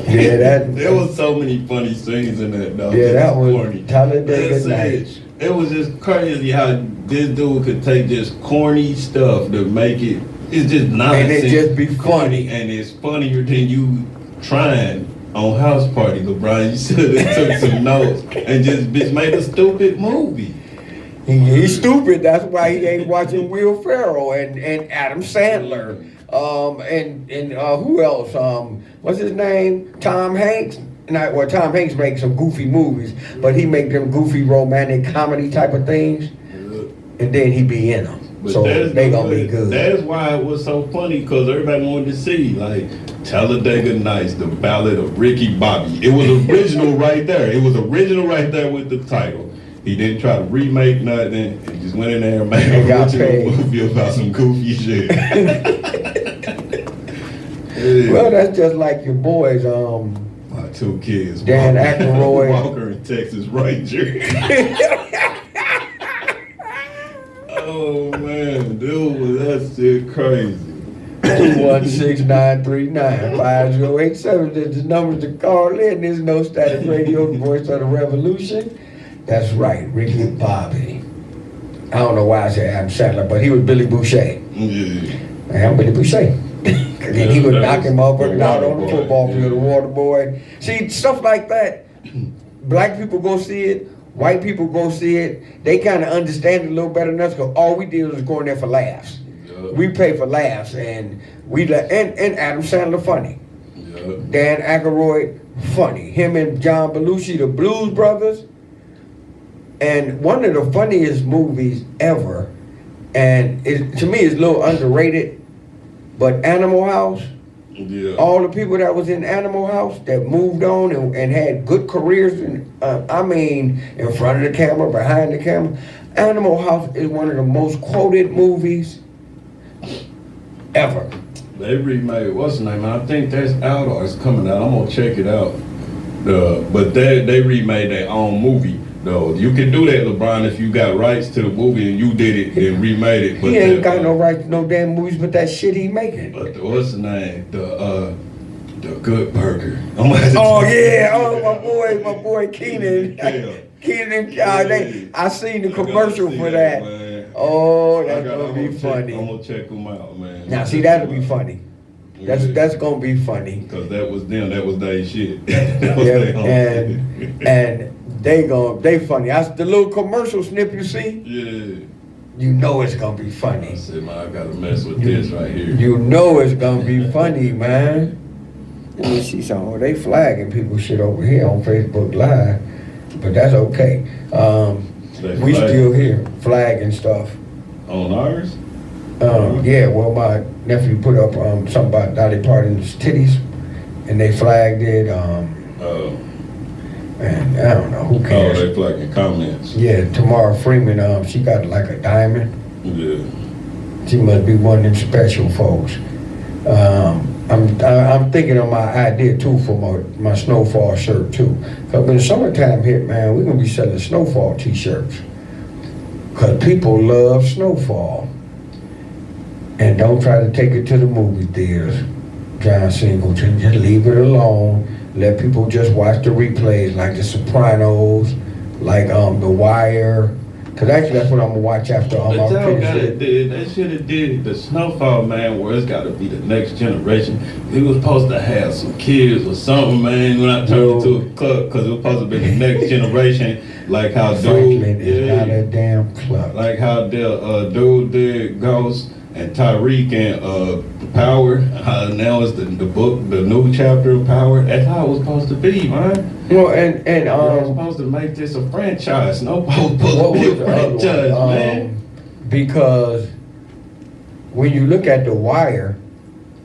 Speaker 1: Yeah, that.
Speaker 3: There was so many funny scenes in that. Though.
Speaker 1: Yeah, that was
Speaker 3: corny.
Speaker 1: Talladega
Speaker 3: That's it.
Speaker 1: Nights.
Speaker 3: It was just crazy how this dude could take just corny stuff to make it. It's just nonsense.
Speaker 1: And it just be funny.
Speaker 3: And it's funnier than you trying on House Party, LeBron. You should have took some notes and just make a stupid movie.
Speaker 1: He's stupid. That's why he ain't watching Will Ferrell and Adam Sandler. And who else? What's his name? Tom Hanks. Tom Hanks makes some goofy movies, but he make them goofy romantic comedy type of things, and then he be in them.
Speaker 3: But
Speaker 1: So
Speaker 3: that's
Speaker 1: they gonna be good.
Speaker 3: That's why it was so funny, because everybody wanted to see, like, Talladega Nights, the Ballad of Ricky Bobby. It was original right there. It was original right there with the title. He didn't try to remake nothing. He just went in there and made
Speaker 1: And
Speaker 3: an
Speaker 1: got
Speaker 3: original
Speaker 1: paid.
Speaker 3: movie about some goofy shit. Yeah.
Speaker 1: Well, that's just like your boys.
Speaker 3: My two kids.
Speaker 1: Dan
Speaker 3: Walker-
Speaker 1: Aykroyd.
Speaker 3: Walker and Texas Ranger. Oh man, dude, was that shit crazy.
Speaker 1: 216-939-5087 is the numbers to call in. There's no static radio, the voice of the revolution. That's right, Ricky Bobby. I don't know why I said Adam Sandler, but he was Billy Boucher.
Speaker 3: Yeah.
Speaker 1: I'm Billy Boucher. And then he would
Speaker 3: That
Speaker 1: knock
Speaker 3: was
Speaker 1: him
Speaker 3: the
Speaker 1: motherfuckers out
Speaker 3: water
Speaker 1: on the
Speaker 3: boy,
Speaker 1: football field,
Speaker 3: yeah.
Speaker 1: the water boy. See, stuff like that. Black people go see it. White people go see it. They kind of understand it a little better than us because all we did was go in there for laughs.
Speaker 3: Yeah.
Speaker 1: We pay for laughs, and and Adam Sandler funny.
Speaker 3: Yeah.
Speaker 1: Dan Aykroyd funny. Him and John Belushi, the Blues Brothers. And one of the funniest movies ever, and to me it's a little underrated, but Animal House.
Speaker 3: Yeah.
Speaker 1: All the people that was in Animal House that moved on and had good careers, in front of the camera, behind the camera. Animal House is one of the most quoted movies ever.
Speaker 3: They remade what's the name? I think that's out or it's coming out. I'm gonna check it out. But they remade their own movie. Though you can do that, LeBron, if you got rights to the movie and you did it and remade it. But
Speaker 1: He ain't got no right to no damn movies, but that shit he making.
Speaker 3: But what's the name? The Good Burger.
Speaker 1: Oh yeah, my boy Keenan.
Speaker 3: Yeah.
Speaker 1: Keenan, I seen the
Speaker 3: I gotta
Speaker 1: commercial
Speaker 3: see
Speaker 1: for that.
Speaker 3: man.
Speaker 1: Oh,
Speaker 3: I
Speaker 1: that's
Speaker 3: gotta-
Speaker 1: gonna be
Speaker 3: I'm
Speaker 1: funny.
Speaker 3: gonna check them out, man.
Speaker 1: Now see, that'll be funny. That's gonna be funny.
Speaker 3: Because that was them. That was their shit. That was
Speaker 1: Yeah,
Speaker 3: their own shit.
Speaker 1: and they funny. The little commercial snip you see,
Speaker 3: Yeah.
Speaker 1: you know it's gonna be
Speaker 3: I
Speaker 1: funny.
Speaker 3: said, man, I gotta mess with this right here.
Speaker 1: You know it's gonna be funny, man. Let me see something. They flagging people shit over here on Facebook Live, but that's okay.
Speaker 3: They
Speaker 1: We
Speaker 3: flag-
Speaker 1: still here flagging stuff.
Speaker 3: On ours?
Speaker 1: Yeah, well, my nephew put up something about Dolly Parton's titties, and they flagged it. And I don't know who
Speaker 3: Oh,
Speaker 1: cares.
Speaker 3: they flagging comments.
Speaker 1: Yeah, Tamara Freeman, she got like a diamond.
Speaker 3: Yeah.
Speaker 1: She must be one of them special folks. I'm thinking of my idea too for my snowfall shirt too. Cause when the summertime hit, man, we're gonna be selling snowfall t-shirts. Cause people love snowfall. And don't try to take it to the movie theaters. John Singleton, just leave it alone. let people just watch the replays, like The Sopranos, like The Wire. Cause actually that's what I'm gonna watch after
Speaker 3: But
Speaker 1: I
Speaker 3: y'all
Speaker 1: finish
Speaker 3: gotta
Speaker 1: it.
Speaker 3: did, they should have did the Snowfall, man, where it's gotta be the next generation. He was supposed to have some kids or something, man, when I turned into a club, cause it was supposed to be the next generation, like how
Speaker 1: Franklin
Speaker 3: dude,
Speaker 1: is not a damn club.
Speaker 3: like how the dude did Ghost and Tyreek and Power. How now is the book, the new chapter of Power. That's how it was supposed to be, man.
Speaker 1: Well, and
Speaker 3: You're supposed to make this a franchise. Nobody's supposed
Speaker 1: what
Speaker 3: to be
Speaker 1: was
Speaker 3: a
Speaker 1: the other
Speaker 3: franchise,
Speaker 1: one?
Speaker 3: man.
Speaker 1: Because when you look at The Wire,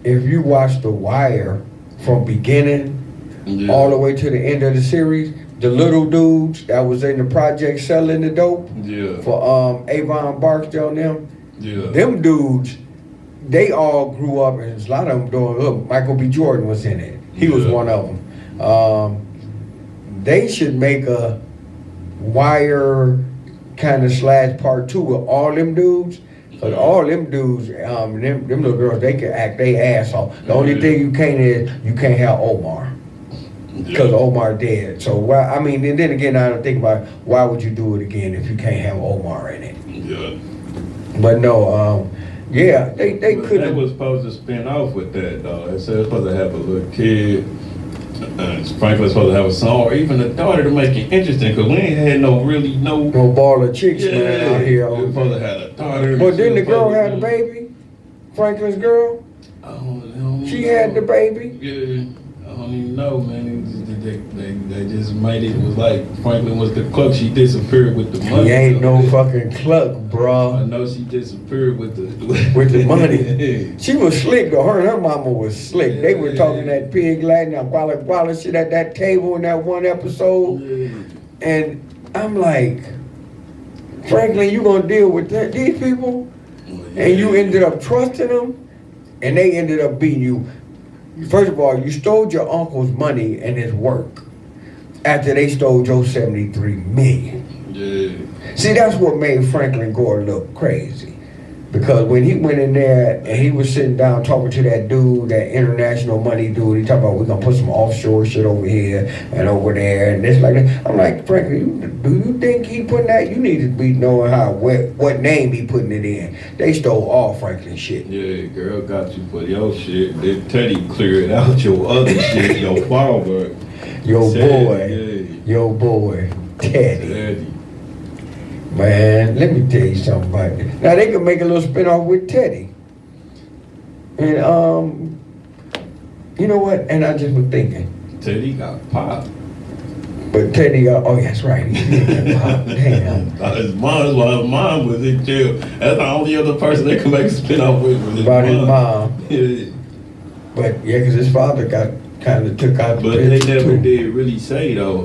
Speaker 1: if you watch The Wire from beginning
Speaker 3: Yeah.
Speaker 1: all the way to the end of the series, the little dudes that was in the project selling the dope
Speaker 3: Yeah.
Speaker 1: for Avon Barksdale and
Speaker 3: Yeah.
Speaker 1: them dudes, they all grew up, and a lot of them doing. Look, Michael B. Jordan was in it. He was
Speaker 3: Yeah.
Speaker 1: one of them. They should make a Wire kind of / part 2 with all them dudes. Cause all them dudes, them little girls, they can act they ass off. The only
Speaker 3: Yeah.
Speaker 1: thing you can't is you can't have Omar. Because Omar dead. So why? I mean, and then again, I think about why would you do it again if you can't have Omar in it?
Speaker 3: Yeah.
Speaker 1: But no, yeah, they
Speaker 3: They
Speaker 1: couldn't.
Speaker 3: was supposed to spin off with that though. They said it was supposed to have a little kid. Frank was supposed to have a son or even a daughter to make it interesting because we ain't had no
Speaker 1: No ball of chicks, man, out here.
Speaker 3: We were supposed to have a daughter.
Speaker 1: But then the
Speaker 3: She was
Speaker 1: girl
Speaker 3: supposed
Speaker 1: had
Speaker 3: to-
Speaker 1: the baby. Franklin's girl,
Speaker 3: I don't know.
Speaker 1: she had the baby.
Speaker 3: Yeah, I don't even know, man. They just made it was like Franklin was the clerk. She disappeared with the money.
Speaker 1: He ain't no
Speaker 3: Yeah.
Speaker 1: fucking cluck,
Speaker 3: I
Speaker 1: bruh.
Speaker 3: know she disappeared with the
Speaker 1: With the money. She was slick though. Her and her mama was slick. They were talking that pig Latin, that Guala shit at that table in that one episode. And I'm like, Franklin, you gonna deal with these people? And you ended up trusting them, and they ended up beating you. First of all, you stole your uncle's money and his work after they stole your 73 million.
Speaker 3: Yeah.
Speaker 1: See, that's what made Franklin Gore look crazy. Because when he went in there and he was sitting down talking to that dude, that international money dude, he talking about we're gonna put some offshore shit over here and over there and this like that. I'm like, Franklin, do you think he putting that? You need to be knowing what name he putting it in. They stole all Franklin shit.
Speaker 3: Yeah, girl got you for your shit. Then Teddy cleared out your other shit, your father.
Speaker 1: Your
Speaker 3: Yeah.
Speaker 1: boy, Teddy.
Speaker 3: Teddy.
Speaker 1: Man, let me tell you something about it. Now they could make a little spin-off with Teddy. And you know what? And I just was thinking,
Speaker 3: Teddy got popped.
Speaker 1: but Teddy, oh yeah, that's right. He did get popped. Damn.
Speaker 3: His mom was in jail. That's the only other person they could make a spin off with was his
Speaker 1: About
Speaker 3: mom.
Speaker 1: his mom.
Speaker 3: Yeah.
Speaker 1: But yeah, because his father got kind of took out the
Speaker 3: But they
Speaker 1: picture
Speaker 3: never
Speaker 1: too.
Speaker 3: did really say though